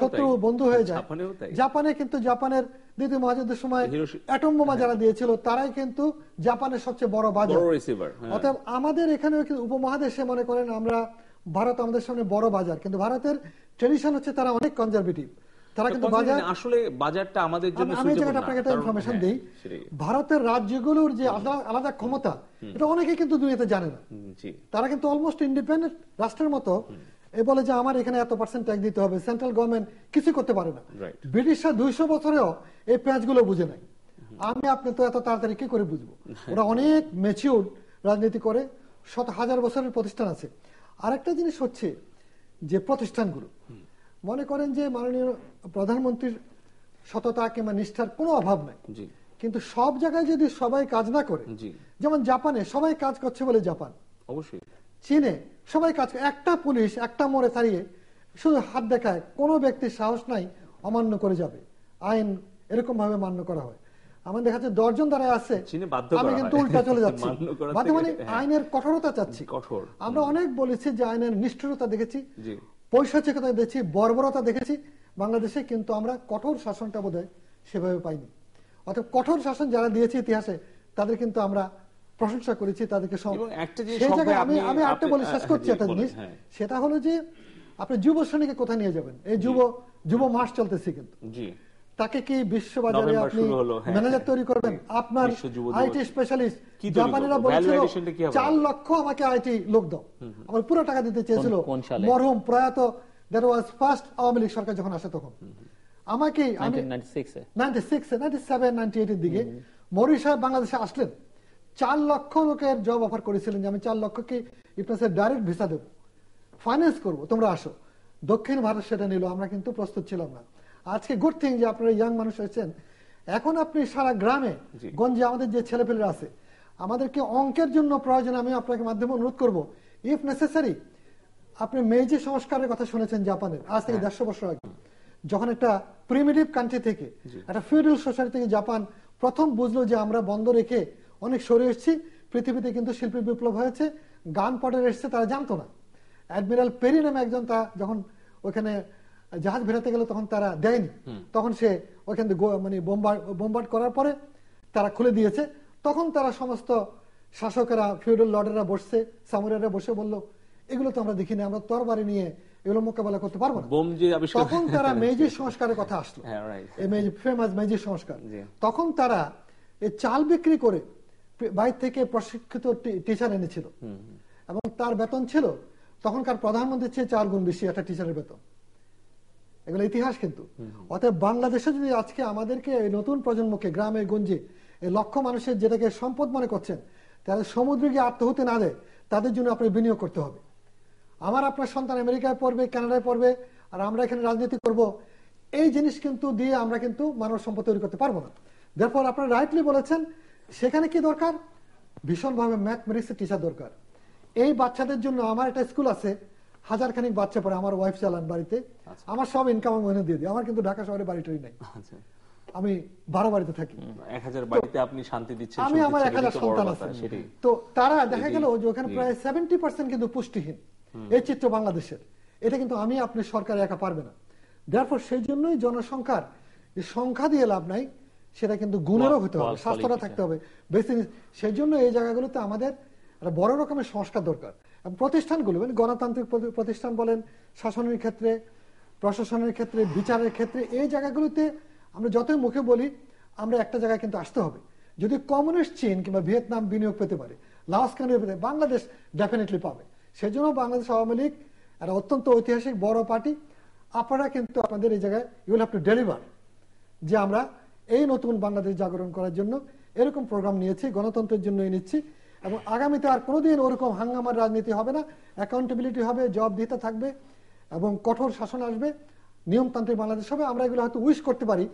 শত্রু বন্ধু হয়ে যায়। জাপানে কিন্তু জাপানের দ্বিতীয় মহাযুদ্ধের সময় অ্যাটম বোমা যারা দিয়েছিল, তারাই কিন্তু জাপানের সবচেয়ে বড় বাজার। অতএব আমাদের এখানে উপমহাদেশে মনে করেন আমরা, ভারত আমাদের সামনে বড় বাজার, কিন্তু ভারতের ট্রেডিশন হচ্ছে তারা অনেক কনজারভেটিভ। তারা কিন্তু বাজার, আসলে বাজারটা আমাদের জন্য, আমি জায়গাটা আপনাকে একটা ইনফরমেশন দিই, ভারতের রাজ্যগুলোর যে আলাদা ক্ষমতা, এটা অনেকে কিন্তু দুনিয়াতে জানে না। তারা কিন্তু অলমোস্ট ইন্ডিপেন্ডেন্ট রাষ্ট্রের মতো। এ বলে যে আমার এখানে এত % ট্যাক্স দিতে হবে, সেন্ট্রাল গভর্নমেন্ট কিছু করতে পারে না। ব্রিটিশরা 200 বছরেও এই পেঁয়াজগুলো বুঝে নাই। আমি আপনি তো এত তাড়াতাড়ি কি করে বুঝবো? ওরা অনেক ম্যাচিউর রাজনীতি করে, শত হাজার বছরের প্রতিষ্ঠান আছে। আরেকটা জিনিস হচ্ছে যে প্রতিষ্ঠানগুলো, মনে করেন যে মাননীয় প্রধানমন্ত্রীর সততা কিংবা নিষ্ঠার কোনো অভাব নাই, কিন্তু সব জায়গায় যদি সবাই কাজ না করে, যেমন জাপানে সবাই কাজ করছে বলে জাপান, অবশ্যই চীনে সবাই কাজ করে, একটা পুলিশ একটা মোড়ে দাঁড়িয়ে শুধু হাত দেখায়, কোনো ব্যক্তির সাহস নাই অমান্য করে যাবে। আইন এরকম ভাবে মান্য করা হয়। আমার দেখা যাচ্ছে 10 জন দাঁড়ায় আছে, আমি কিন্তু উল্টা চলে যাচ্ছি। মানে আইনের কঠোরতা চাচ্ছি। আমরা অনেক বলেছি যে আইনের নিষ্ঠুরতা দেখেছি, পৈশাচিকতা দেখেছি, বর্বরতা দেখেছি বাংলাদেশে, কিন্তু আমরা কঠোর শাসনটা বোধহয় সেভাবে পাইনি। অর্থাৎ কঠোর শাসন যারা দিয়েছে ইতিহাসে, তাদের কিন্তু আমরা প্রশংসা করেছি, তাদেরকে। আমি একটা বলে শেষ করছি একটা জিনিস, সেটা হলো যে আপনি যুব শ্রেণীকে কোথায় নিয়ে যাবেন? এই যুব মাস চলতেছে, কিন্তু তাকে কি বিশ্ববাজারে আপনি ম্যানেজার তৈরি করবেন? আপনার আইটি স্পেশালিস্ট, জাপানিরা বলেছিল 4 লক্ষ আমাকে আইটি লোক দাও, আমার পুরো টাকা দিতে চেয়েছিল মরহুম প্রয়াত, that was first Awami League সরকার যখন আসে তখন। আমাকে 96, 97, 98 এর দিকে মৌরি সাহেব বাংলাদেশে আসলেন, 4 লক্ষ লোকের জব অফার করেছিলেন যে আমি 4 লক্ষকে ইফতাসের ডাইরেক্ট ভিসা দেব, ফাইন্যান্স করবো, তোমরা আসো। দক্ষিণ ভারত সেটা নিল, আমরা কিন্তু প্রস্তুত ছিলাম না। আজকে গুড থিং যে আপনারা ইয়াং মানুষ হয়েছেন। এখন আপনি সারা গ্রামে গঞ্জে আমাদের যে ছেলেপেলেরা আছে, আমাদেরকে অঙ্কের জন্য প্রয়োজন, আমি আপনাকে মাধ্যমে অনুরোধ করবো, ইফ নেসেসারি, আপনি মেইজি সংস্কারের কথা শুনেছেন জাপানের, আজ থেকে 150 বছর আগে, যখন একটা প্রিমিটিভ কান্ট্রি থেকে, একটা ফিউডাল সোসাইটি থেকে জাপান প্রথম বুঝলো যে আমরা বন্ধ রেখে অনেক সরে এসেছি, পৃথিবীতে কিন্তু শিল্পী বিপ্লব হয়েছে, গান পটের এসছে, তারা জানতো না। অ্যাডমিরাল পেরি নামে একজন, তা যখন ওখানে জাহাজ ভেড়াতে গেল তখন তারা দেয়নি, তখন সে ওখান থেকে মানে বোমবার্ড করার পরে তারা খুলে দিয়েছে। তখন তারা সমস্ত শাসকেরা, ফিউডাল লর্ডেরা বসছে, সামুরাইরা বসে বলল, এগুলো তো আমরা দেখিনি, আমরা তরবারি নিয়ে এগুলো মোকাবেলা করতে পারবো না। তখন তারা মেইজি সংস্কারের কথা আসলো, ফেমাস মেইজি সংস্কার। তখন তারা এই চাল বিক্রি করে বাইরে থেকে প্রশিক্ষিত টিচার এনেছিল, এবং তার বেতন ছিল তখনকার প্রধানমন্ত্রীর চেয়ে 4 গুণ বেশি একটা টিচারের বেতন। এগুলো ইতিহাস কিন্তু। অতএব বাংলাদেশে যদি আজকে আমাদেরকে এই নতুন প্রজন্মকে গ্রামে গঞ্জে এই লক্ষ মানুষের যেটাকে সম্পদ মনে করছেন, তাহলে সমুদ্রে গিয়ে আত্মহত্যা না দেয় তাদের জন্য আপনার বিনিয়োগ করতে হবে। আমার আপনার সন্তান আমেরিকায় পড়বে, কানাডায় পড়বে, আর আমরা এখানে রাজনীতি করব, এই জিনিস কিন্তু দিয়ে আমরা কিন্তু মানব সম্পদ তৈরি করতে পারবো না। তারপর আপনারা রাইটলি বলেছেন, সেখানে কি দরকার? ভীষণভাবে ম্যাথমেটিক্সের টিচার দরকার। এই বাচ্চাদের জন্য আমার একটা স্কুল আছে, 1000 খানিক বাচ্চা পড়ে, আমার ওয়াইফ চালান বাড়িতে, আমার সব ইনকাম মনে দিয়ে দিই। আমার কিন্তু ঢাকা শহরে বাড়িটাই নাই, আমি 12 বাড়িতে থাকি। 1000 বাড়িতে আপনি শান্তি দিচ্ছেন, আমি আমার 1000 সন্তান আছে। তো তারা দেখা গেল যে ওখানে প্রায় 70% কিন্তু পুষ্টিহীন। এই চিত্র বাংলাদেশের, এটা কিন্তু আমি আপনি সরকার একা পারবে না। দেয়ারফর সেই জন্যই জনসংখ্যার সংখ্যা দিয়ে লাভ নাই, সেটা কিন্তু গুণেরও হতে হবে, স্বাস্থ্যটা থাকতে হবে বেশি। সেই জন্য এই জায়গাগুলোতে আমাদের একটা বড় রকমের সংস্কার দরকার। প্রতিষ্ঠানগুলো মানে গণতান্ত্রিক প্রতিষ্ঠান বলেন, শাসনের ক্ষেত্রে, প্রশাসনের ক্ষেত্রে, বিচারের ক্ষেত্রে, এই জায়গাগুলোতে আমরা যতই মুখে বলি, আমরা একটা জায়গায় কিন্তু আসতে হবে। যদি কমিউনিস্ট চীন কিংবা ভিয়েতনাম বিনিয়োগ পেতে পারে, লাওস কান্ট্রি পেতে, বাংলাদেশ ডেফিনেটলি পাবে। সেই জন্য বাংলাদেশ আওয়ামী লীগ একটা অত্যন্ত ঐতিহাসিক বড় পার্টি। আপনারা কিন্তু আপনাদের এই জায়গায় you will have to deliver, যে আমরা এই নতুন বাংলাদেশ জাগরণ করার জন্য এরকম প্রোগ্রাম নিয়েছি, গণতন্ত্রের জন্যই নিচ্ছি। এবং আগামীতে আর কোনোদিন ওরকম হাঙ্গামার রাজনীতি হবে না, অ্যাকাউন্টেবিলিটি হবে, জবাবদিহিতা থাকবে এবং কঠোর শাসন আসবে, নিয়মতান্ত্রিক বাংলাদেশ হবে। আমরা এগুলো হয়তো উইশ করতে পারি,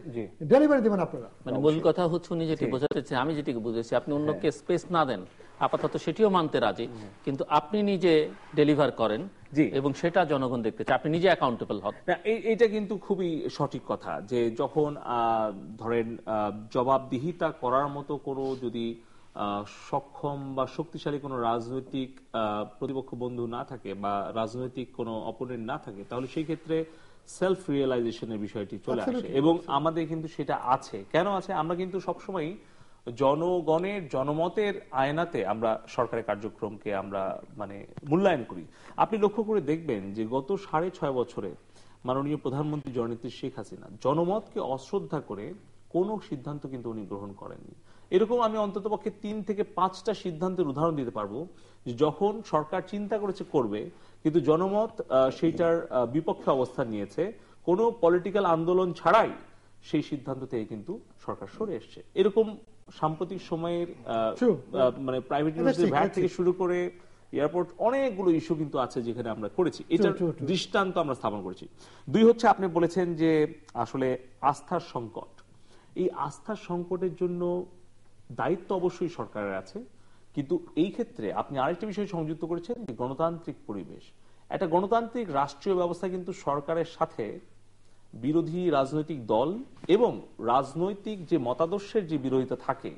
ডেলিভারি দেবেন আপনারা। মানে মূল কথা হচ্ছে উনি যেটি বোঝাতে চান, আমি যেটি বুঝেছি, আপনি অন্যকে স্পেস না দেন, আপাতত সেটিও মানতে রাজি, কিন্তু আপনি নিজে ডেলিভার করেন এবং সেটা জনগণ দেখতে চায়, আপনি নিজে অ্যাকাউন্টেবল হন। এইটা কিন্তু খুবই সঠিক কথা, যে যখন ধরেন জবাবদিহিতা করার মতো কোনো যদি সক্ষম বা শক্তিশালী কোনো রাজনৈতিক প্রতিপক্ষ বন্ধু না থাকে বা রাজনৈতিক কোনো অপোনেন্ট না থাকে, তাহলে সেই ক্ষেত্রে সেলফ রিয়েলাইজেশনের বিষয়টি চলে আসে। এবং আমাদের কিন্তু সেটা আছে। কেন আছে? আমরা কিন্তু সবসময় জনগণের জনমতের আয়নাতে আমরা সরকারের কার্যক্রমকে আমরা মানে মূল্যায়ন করি। আপনি লক্ষ্য করে দেখবেন যে গত 6.5 বছরে মাননীয় প্রধানমন্ত্রী জননেত্রী শেখ হাসিনা জনমতকে অশ্রদ্ধা করে কোনো সিদ্ধান্ত কিন্তু উনি গ্রহণ করেননি। এরকম আমি অন্ততপক্ষে 3 থেকে 5টা সিদ্ধান্তের উদাহরণ দিতে পারবো, যে যখন সরকার চিন্তা করেছে করবে, কিন্তু জনমত সেইটার বিপক্ষে অবস্থান নিয়েছে, কোনো পলিটিক্যাল আন্দোলন ছাড়াই সেই সিদ্ধান্ত থেকে কিন্তু সরকার সরে এসছে। এরকম সাম্প্রতিক সময়ের মানে প্রাইভেট ইউনিভার্সিটি ভ্যাট থেকে শুরু করে এয়ারপোর্ট, অনেকগুলো ইস্যু কিন্তু আছে যেখানে আমরা করেছি। এটার দৃষ্টান্ত আমরা স্থাপন করেছি। 2 হচ্ছে, আপনি বলেছেন যে আসলে আস্থার সংকট। এই আস্থার সংকটের জন্য দায়িত্ব অবশ্যই সরকারের আছে, কিন্তু এই ক্ষেত্রে আপনি আরেকটা বিষয় সংযুক্ত করেছেন, যে গণতান্ত্রিক পরিবেশ। একটা গণতান্ত্রিক রাষ্ট্রীয় ব্যবস্থা কিন্তু সরকারের সাথে বিরোধী রাজনৈতিক দল এবং রাজনৈতিক যে মতাদর্শের যে বিরোধিতা থাকে,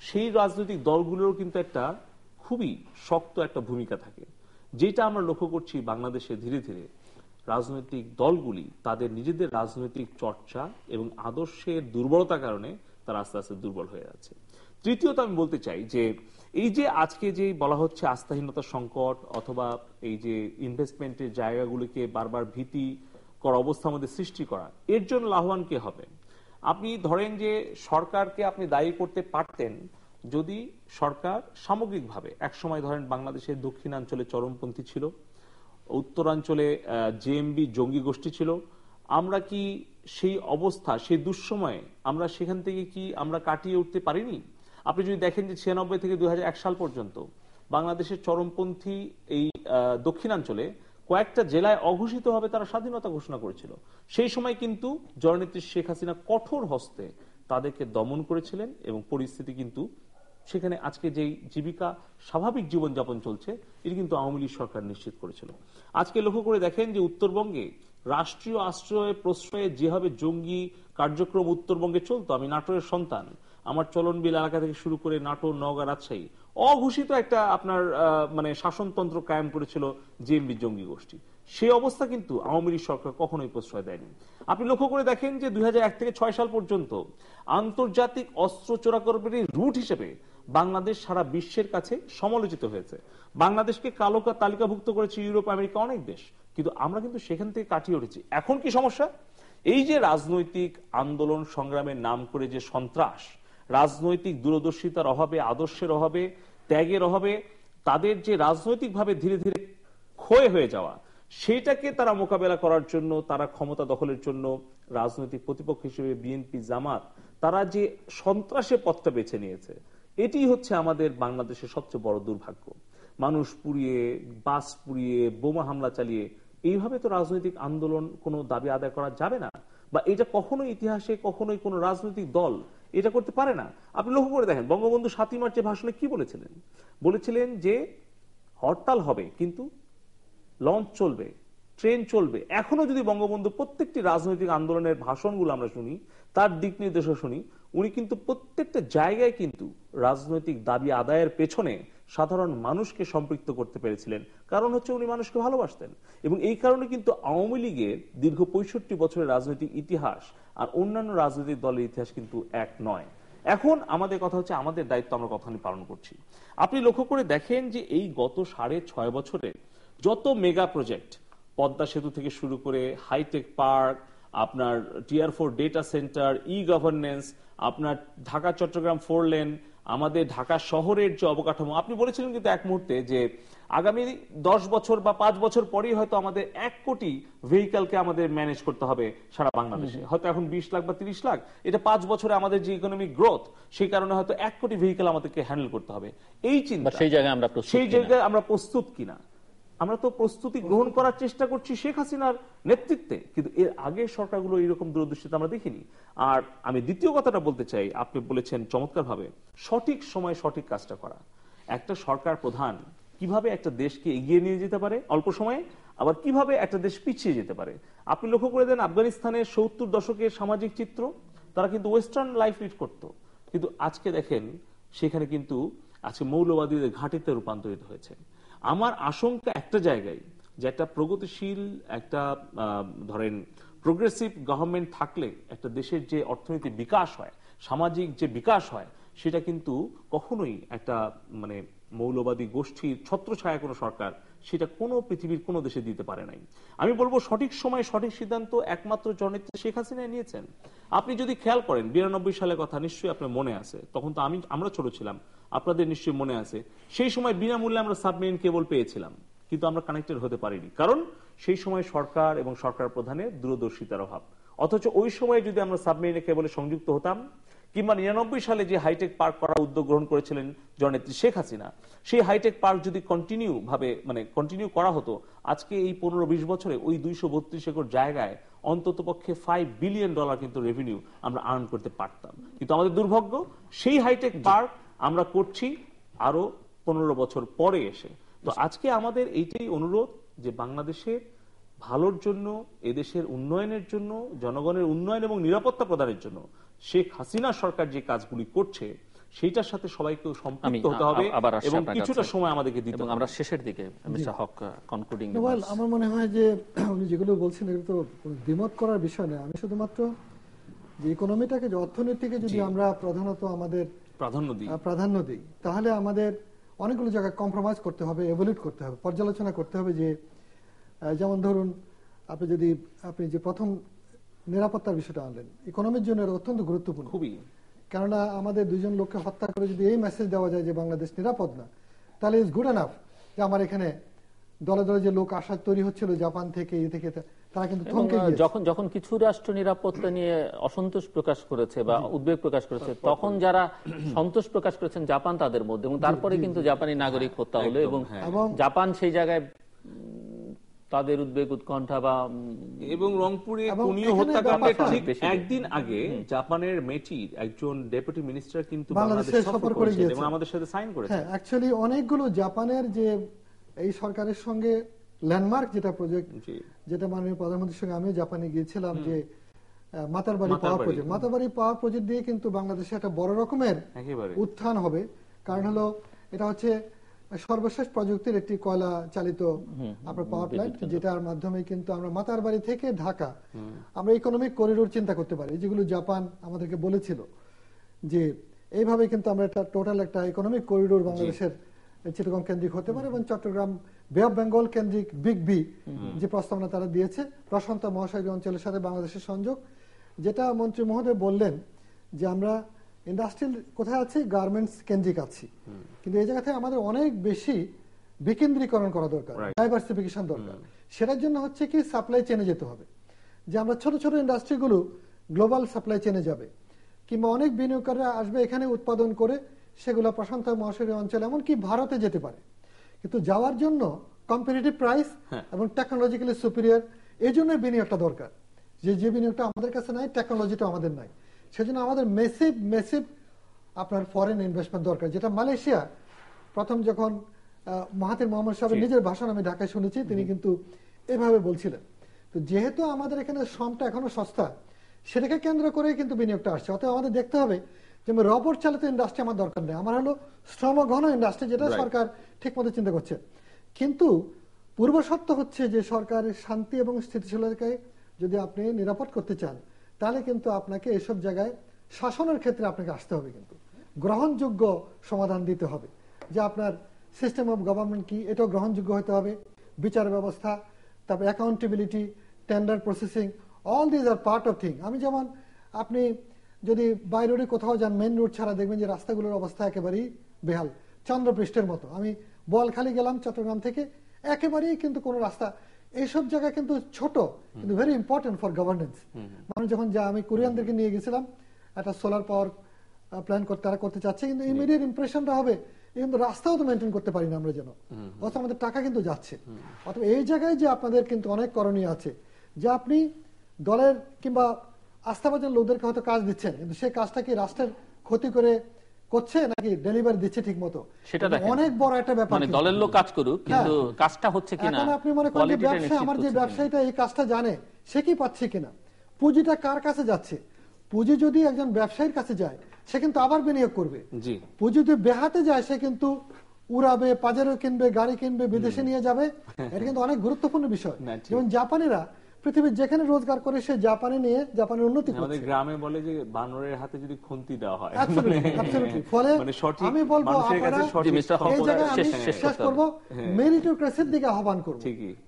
সেই রাজনৈতিক দলগুলোর কিন্তু একটা খুবই শক্ত একটা ভূমিকা থাকে, যেটা আমরা লক্ষ্য করছি বাংলাদেশে ধীরে ধীরে রাজনৈতিক দলগুলি তাদের নিজেদের রাজনৈতিক চর্চা এবং আদর্শের দুর্বলতার কারণে তারা আস্তে আস্তে দুর্বল হয়ে যাচ্ছে। তৃতীয়ত আমি বলতে চাই যে এই যে আজকে যে বলা হচ্ছে আস্থাহীনতা সংকট, অথবা এই যে ইনভেস্টমেন্টের জায়গাগুলিকে বারবার ভীতি করা অবস্থার মধ্যে সৃষ্টি করা, এর জন্য লাভবান কে হবে? আপনি ধরেন যে সরকারকে আপনি দায়ী করতে পারতেন যদি সরকার সামগ্রিকভাবে, একসময় ধরেন বাংলাদেশের দক্ষিণাঞ্চলে চরমপন্থী ছিল, উত্তরাঞ্চলে জেএমবি জঙ্গি গোষ্ঠী ছিল, আমরা কি সেই অবস্থা, সেই দুঃসময়ে আমরা সেখান থেকে কি আমরা কাটিয়ে উঠতে পারিনি? আপনি যদি দেখেন যে 96 থেকে 2001 সাল পর্যন্ত বাংলাদেশের চরমপন্থী এই দক্ষিণাঞ্চলে কয়েকটা জেলায় অঘোষিতভাবে তারা স্বাধীনতা ঘোষণা করেছিল। সেই সময় কিন্তু জননেত্রী শেখ হাসিনা কঠোর হস্তে তাদেরকে দমন করেছিলেন এবং পরিস্থিতি কিন্তু সেখানে আজকে যেই জীবিকা, স্বাভাবিক জীবনযাপন চলছে, এটি কিন্তু আওয়ামী লীগ সরকার নিশ্চিত করেছিল। আজকে লক্ষ্য করে দেখেন যে উত্তরবঙ্গে রাষ্ট্রীয় আশ্রয়ে প্রশ্রয়ে যেভাবে জঙ্গি কার্যক্রম উত্তরবঙ্গে চলতো, আমি নাটোরের সন্তান, আমার চলনবিল এলাকা থেকে শুরু করে নাটোর, নওগাঁ, রাজশাহী, অঘোষিত একটা আপনার মানে শাসনতন্ত্র কায়েম করেছিল জেএমবি জঙ্গি গোষ্ঠী। সেই অবস্থা কিন্তু আওয়ামী লীগ সরকার কখনোই প্রশ্রয় দেয়নি। আপনি লক্ষ্য করে দেখেন যে 2001 থেকে 6 সাল পর্যন্ত আন্তর্জাতিক অস্ত্র চোরাকারবারির রুট হিসেবে বাংলাদেশ সারা বিশ্বের কাছে সমালোচিত হয়েছে। বাংলাদেশকে কালো তালিকাভুক্ত করেছে ইউরোপ, আমেরিকা, অনেক দেশ, কিন্তু আমরা কিন্তু সেখান থেকে কাটিয়ে উঠেছি। এখন কি সমস্যা? এই যে রাজনৈতিক আন্দোলন সংগ্রামের নাম করে যে সন্ত্রাস, রাজনৈতিক দূরদর্শিতার অভাবে, আদর্শের অভাবে, ত্যাগের অভাবে তাদের যে রাজনৈতিকভাবে ধীরে ধীরে ক্ষয় হয়ে যাওয়া, সেটাকে তারা মোকাবেলা করার জন্য, তারা ক্ষমতা দখলের জন্য রাজনৈতিক প্রতিপক্ষ হিসেবে বিএনপি, জামাত, তারা যে সন্ত্রাসের পথটা বেছে নিয়েছে, এটি হচ্ছে আমাদের বাংলাদেশের সবচেয়ে বড় দুর্ভাগ্য। মানুষ পুড়িয়ে, বাস পুড়িয়ে, বোমা হামলা চালিয়ে এইভাবে তো রাজনৈতিক আন্দোলন কোনো দাবি আদায় করা যাবে না, বা এটা কখনোই ইতিহাসে কখনোই কোনো রাজনৈতিক দল এটা করতে পারে না। আপনি লক্ষ্য করে দেখেন বঙ্গবন্ধু 7ই মার্চের ভাষণে কি বলেছিলেন? বলেছিলেন যে হরতাল হবে কিন্তু লঞ্চ চলবে, ট্রেন চলবে। এখনো যদি বঙ্গবন্ধু প্রত্যেকটি রাজনৈতিক আন্দোলনের ভাষণগুলো আমরা শুনি, তার দিক নির্দেশও শুনি, উনি কিন্তু প্রত্যেকটা জায়গায় কিন্তু রাজনৈতিক দাবি আদায়ের পেছনে সাধারণ মানুষকে সম্পৃক্ত করতে পেরেছিলেন। কারণ হচ্ছে উনি মানুষকে ভালোবাসতেন। এবং এই কারণে কিন্তু আওয়ামী লীগের দীর্ঘ 65 বছরের রাজনৈতিক ইতিহাস আর অন্যান্য রাজনৈতিক দলের ইতিহাস কিন্তু এক নয়। এখন আমাদের কথা হচ্ছে আমাদের দায়িত্ব আমরা কতখানি পালন করছি। আপনি লক্ষ্য করে দেখেন যে এই গত 6.5 বছরে যত মেগা প্রজেক্ট, পদ্মা সেতু থেকে শুরু করে হাইটেক পার্ক, আপনার টিয়ার 4 ডেটা সেন্টার, ই গভর্নেন্স, আপনার ঢাকা চট্টগ্রাম 4 লেন, আমাদের ঢাকা শহরের যে অবকাঠামো, আপনি বলেছিলেন কিন্তু এক মুহূর্তে যে আগামী 10 বছর বা 5 বছর পরেই হয়তো আমাদের 1 কোটি ভেহিক্যালকে আমাদের ম্যানেজ করতে হবে সারা বাংলাদেশে। হয়তো এখন 20 লাখ বা 30 লাখ, এটা 5 বছরে আমাদের যে ইকোনমিক গ্রোথ, সেই কারণে হয়তো 1 কোটি ভেহিক্যাল আমাদেরকে হ্যান্ডেল করতে হবে। এই চিন্তা, সেই জায়গায় আমরা প্রস্তুত কিনা? আমরা তো প্রস্তুতি গ্রহণ করার চেষ্টা করছি শেখ হাসিনার নেতৃত্বে, কিন্তু এর আগের সরকারগুলো এরকম দূরদৃষ্টিতে আমরা দেখিনি। আর আমি দ্বিতীয় কথাটা বলতে চাই, আপনি বলেছেন চমৎকার ভাবে, সঠিক সময় সঠিক কাজটা করা। একটা সরকার প্রধান কিভাবে একটা দেশকে এগিয়ে নিয়ে যেতে পারে অল্প সময়ে, আবার কিভাবে একটা দেশ পিছিয়ে যেতে পারে। আপনি লক্ষ্য করে দেন আফগানিস্তানের 70 দশকের সামাজিক চিত্র, তারা কিন্তু ওয়েস্টার্ন লাইফ লিড করত, কিন্তু আজকে দেখেন সেখানে কিন্তু আজকে মৌলবাদীদের ঘাঁটিতে রূপান্তরিত হয়েছে। আমার আশঙ্কা একটা জায়গায়, যে একটা প্রগতিশীল, একটা ধরেন প্রোগ্রেসিভ গভর্নমেন্ট থাকলে একটা দেশের যে অর্থনৈতিক বিকাশ হয়, সামাজিক যে বিকাশ হয়, সেটা কিন্তু কখনোই একটা মানে মৌলবাদী গোষ্ঠীর ছত্রছায়া কোনো সরকার সেটা কোনো পৃথিবীর কোনো দেশে দিতে পারে নাই। আমি বলবো সঠিক সময়ে সঠিক সিদ্ধান্ত একমাত্র জননেত্রী শেখ হাসিনা নিয়েছেন। আপনি যদি খেয়াল করেন 92 সালের কথা নিশ্চয়ই আপনার মনে আছে, তখন তো আমরা ছোট ছিলাম, আপনাদের নিশ্চয়ই মনে আছে। সেই সময় বিনামূল্যে আমরা সাবমেরিন কেবল পেয়েছিলাম, কিন্তু আমরা কানেক্টেড হতে পারিনি, কারণ সেই সময় সরকার এবং সরকার প্রধানের দূরদর্শিতার অভাব। অথচ ওই সময় যদি আমরা সাবমেরিনে কেবলে সংযুক্ত হতাম, কিংবা 99 সালে যে হাইটেক পার্ক করার উদ্যোগ গ্রহণ করেছিলেন জননেত্রী শেখ হাসিনা, সেই হাইটেক পার্ক যদি কন্টিনিউ করা হতো, আজকে এই 15-20 বছরে ওই 232 একর জায়গায় অন্তত পক্ষে $5 বিলিয়ন কিন্তু রেভিনিউ আমরা আর্ন করতে পারতাম। কিন্তু আমাদের দুর্ভাগ্য, সেই হাইটেক পার্ক আমরা করছি আরো 15 বছর পরে এসে। তো আজকে আমাদের এইটাই অনুরোধ যে বাংলাদেশের ভালোর জন্য, এদেশের উন্নয়নের জন্য, জনগণের উন্নয়ন এবং নিরাপত্তা প্রদানের জন্য শেখ হাসিনা সরকার যে কাজগুলি করছে, সেইটার সাথে সবাইকে সম্পৃক্ত হতে হবে এবং কিছুটা সময় আমাদেরকে দিতে হবে। আমরা শেষের দিকে মিস্টার হক কনক্লুডিং। আমার মনে হয় যে উনি যেগুলো বলছেন এগুলো তো দ্বিমত করার বিষয় নয়। আমি শুধুমাত্র যে ইকোনমিটাকে, যে অর্থনীতিকে যদি আমরা প্রধানত আমাদের প্রাধান্য দিই, তাহলে আমাদের অনেকগুলো জায়গায় কম্প্রোমাইজ করতে হবে, এভলিউট করতে হবে, পর্যালোচনা করতে হবে। যে যেমন ধরুন আপনি যে প্রথম নিরাপত্তার বিষয়টা আনলেন, ইকোনমির জন্য অত্যন্ত গুরুত্বপূর্ণ খুবই। কেননা আমাদের 2জন লোককে হত্যা করে যদি এই মেসেজ দেওয়া যায় যে বাংলাদেশ নিরাপদ না, তাহলে ইজ গুড এনাফ যে আমার এখানে দলে দলে যে লোক আসা তৈরি হচ্ছিল জাপান থেকে, তারা কিন্তু থমকে গিয়েছে। যখন কিছু রাষ্ট্র নিরাপত্তা নিয়ে অসন্তোষ প্রকাশ করেছে বা উদ্বেগ প্রকাশ করেছে, তখন যারা সন্তোষ প্রকাশ করেছেন জাপান তাদের মধ্যে, এবং তারপরে কিন্তু জাপানি নাগরিক হত্যা হলো, এবং জাপান সেই জায়গায় তাদের উদ্বেগ উৎকণ্ঠা এবং রংপুরে খুনীয় হত্যাকাণ্ডের ঠিক একদিন আগে জাপানের মেটির একজন ডেপুটি মিনিস্টার কিন্তু বাংলাদেশ সফর করে গিয়েছেন এবং আমাদের সাথে সাইন করেছেন। হ্যাঁ, অ্যাকচুয়ালি অনেকগুলো জাপানের যে এই সরকারের সঙ্গে ল্যান্ডমার্ক যেটা প্রজেক্ট, যেটা মাননীয় প্রধানমন্ত্রীর সঙ্গে আমিও জাপানে গিয়েছিলাম, যে মাতারবাড়ি পাওয়ার প্রজেক্ট দিয়ে কিন্তু বাংলাদেশে একটা বড় রকমের উত্থান হবে। কারণ হলো এটা হচ্ছে সর্বশেষ প্রযুক্তির একটি কয়লা চালিত আপনার পাওয়ার প্ল্যান্ট, যেটার মাধ্যমে কিন্তু আমরা মাতারবাড়ি থেকে ঢাকা আমরা ইকোনমিক করিডোর চিন্তা করতে পারি, যেগুলো জাপান আমাদেরকে বলেছিল যে এইভাবে কিন্তু আমরা একটা টোটাল একটা ইকোনমিক করিডোর বাংলাদেশের চিটাগং কেন্দ্রিক হতে পারে, এবং চট্টগ্রাম বে অফ বেঙ্গল কেন্দ্রিক বিগ বি যে প্রস্তাবনা তারা দিয়েছে, প্রশান্ত মহাসাগরীয় অঞ্চলের সাথে বাংলাদেশের সংযোগ, যেটা মন্ত্রী মহোদয় বললেন যে আমরা ইন্ডাস্ট্রিয়াল কোথায় আছি, গার্মেন্টস কেন্দ্রিক আছি, কিন্তু এই জায়গা থেকে আমাদের অনেক বেশি বিকেন্দ্রীকরণ করা দরকার, ডাইভার্সিফিকেশন দরকার। সেটার জন্য হচ্ছে কি সাপ্লাই চেনে যেতে হবে, যে আমরা ছোট ছোট ইন্ডাস্ট্রিগুলো গ্লোবাল সাপ্লাই চেনে যাবে, কিংবা অনেক বিনিয়োগকারীরা আসবে এখানে উৎপাদন করে সেগুলো প্রশান্ত মহাসাগরীয় অঞ্চল এমনকি ভারতে যেতে পারে। কিন্তু যাওয়ার জন্য কম্পিটিটিভ প্রাইস এবং টেকনোলজিক্যালি সুপিরিয়র, এই জন্য বিনিয়োগটা দরকার। যে বিনিয়োগটা আমাদের কাছে নাই, টেকনোলজিটা আমাদের নাই, সেজন্য আমাদের মেসিভ আপনার ফরেন ইনভেস্টমেন্ট দরকার। যেটা মালয়েশিয়া প্রথম যখন মাহাথির মোহাম্মদ সাহেবের নিজের ভাষণ আমি ঢাকায় শুনেছি, তিনি কিন্তু এভাবে বলছিলেন। তো যেহেতু আমাদের এখানে শ্রমটা এখনো সস্তা, সেটাকে কেন্দ্র করে কিন্তু বিনিয়োগটা আসছে। অতএব আমাদের দেখতে হবে যে রবট চালিত ইন্ডাস্ট্রি আমার দরকার নেই, আমার হলো শ্রম ঘন ইন্ডাস্ট্রি, যেটা সরকার ঠিক মতো চিন্তা করছে। কিন্তু পূর্ব শর্ত হচ্ছে যে সরকারের শান্তি এবং স্থিতিশীলতাকে যদি আপনি নিরাপদ করতে চান, তাহলে কিন্তু আপনাকে এসব জায়গায় শাসনের ক্ষেত্রে আপনাকে আসতে হবে, কিন্তু গ্রহণযোগ্য সমাধান দিতে হবে। যে আপনার সিস্টেম অফ গভর্নমেন্ট কি, এটাও গ্রহণযোগ্য হতে হবে, বিচার ব্যবস্থা, তারপর accountability, tender processing, all these are part of thing. আমি যেমন, আপনি যদি বাই রোডে কোথাও যান, মেন রোড ছাড়া দেখবেন যে রাস্তাগুলোর অবস্থা একেবারেই বেহাল, চন্দ্রপৃষ্ঠের মতো। আমি বোয়ালখালী গেলাম চট্টগ্রাম থেকে, একেবারেই কিন্তু কোনো রাস্তা, এইসব জায়গা কিন্তু ছোট কিন্তু ভেরি ইম্পর্টেন্ট ফর গভর্নেন্স। মানুষ যখন আমি কোরিয়ানদেরকে নিয়ে গেছিলাম একটা সোলার পাওয়ার প্ল্যান তারা করতে চাচ্ছে, কিন্তু ইমিডিয়েট ইমপ্রেশনটা হবে কিন্তু রাস্তাও তো মেনটেন করতে পারি না আমরা, যেন অথচ আমাদের টাকা কিন্তু যাচ্ছে। অথবা এই জায়গায় যে আপনাদের কিন্তু অনেক করণীয় আছে, যে আপনি দলের কিংবা আস্থাভাজন লোকদেরকে হয়তো কাজ দিচ্ছেন, কিন্তু সেই কাজটা কি রাষ্ট্রের ক্ষতি করে করছে নাকি ডেলিভারি দিচ্ছে ঠিক মতো, সেটা অনেক বড় একটা ব্যাপার। মানে দলের লোক কাজ করুক, কিন্তু কাজটা হচ্ছে কিনা। এখন আপনি মনে করেন ব্যবসা, আমার যে ব্যবসায়ীটা এই কাজটা জানে, সে কি পাচ্ছে কিনা, পুঁজিটা কার কাছে যাচ্ছে। পুঁজি যদি একজন ব্যবসায়ীর কাছে যায়, সে কিন্তু আবার বিনিয়োগ করবে। পুঁজি যদি বেহাতে যায়, সে কিন্তু উড়াবে, পাজারো কিনবে, গাড়ি কিনবে, বিদেশে নিয়ে যাবে। এটা কিন্তু অনেক গুরুত্বপূর্ণ বিষয়। যেমন জাপানিরা পৃথিবীর যেখানে রোজগার করে, সে জাপানে নিয়ে জাপানের উন্নতি করছে। আমাদের গ্রামে বলে যে বানরের হাতে যদি খুন্তি দেওয়া হয়, ফলে আমি বলবো এই জায়গায় আমি শেষ করবো, মেরিটোক্রেসির দিকে আহ্বান করবো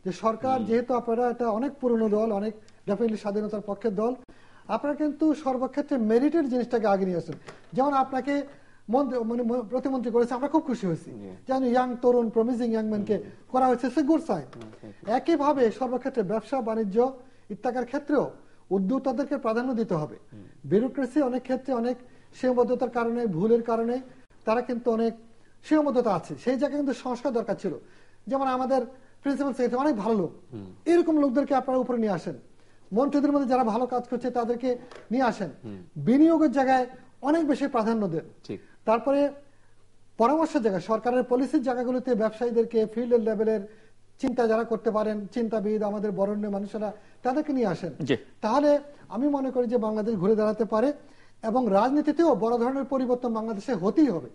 যে সরকার, যেহেতু আপনারা এটা অনেক পুরনো দল, অনেক ডেফিনেটলি স্বাধীনতার পক্ষের দল, আপনারা কিন্তু সর্বক্ষেত্রে মেরিটের জিনিসটাকে আগে নিয়ে আসেন। যেমন আপনাকে প্রতিমন্ত্রী করেছে, আমরা খুব খুশি হয়েছি, যেন ইয়াং তরুণ প্রমিজিং ইয়াং ম্যানকে করা হয়েছে, সে গুড সাইন। একইভাবে সর্বক্ষেত্রে ব্যবসা বাণিজ্য ইত্যাকার ক্ষেত্রেও উদ্যোক্তাদেরকে প্রাধান্য দিতে হবে। ব্যুরোক্রেসি অনেক ক্ষেত্রে অনেক সীমাবদ্ধতার কারণে, ভুলের কারণে তারা কিন্তু অনেক সীমাবদ্ধতা আছে, সেই জায়গায় কিন্তু সংস্কার দরকার ছিল। যেমন আমাদের প্রিন্সিপাল সেক্রেটারি অনেক ভালো লোক, এরকম লোকদেরকে আপনারা উপরে নিয়ে আসেন। মন্ত্রীদের মধ্যে যারা ভালো কাজ করছে তাদেরকে নিয়ে আসেন, বিনিয়োগের জায়গায় অনেক বেশি প্রাধান্য দেন। তারপরে পরামর্শের জায়গায়, সরকারের পলিসির জায়গাগুলোতে ব্যবসায়ীদেরকে ফিল্ড লেভেলের চিন্তা যারা করতে পারেন, চিন্তাবিদ, আমাদের বরেণ্য মানুষেরা, তাদেরকে নিয়ে আসেন। তাহলে আমি মনে করি যে বাংলাদেশ ঘুরে দাঁড়াতে পারে, এবং রাজনীতিতেও বড় ধরনের পরিবর্তন বাংলাদেশে হতেই হবে।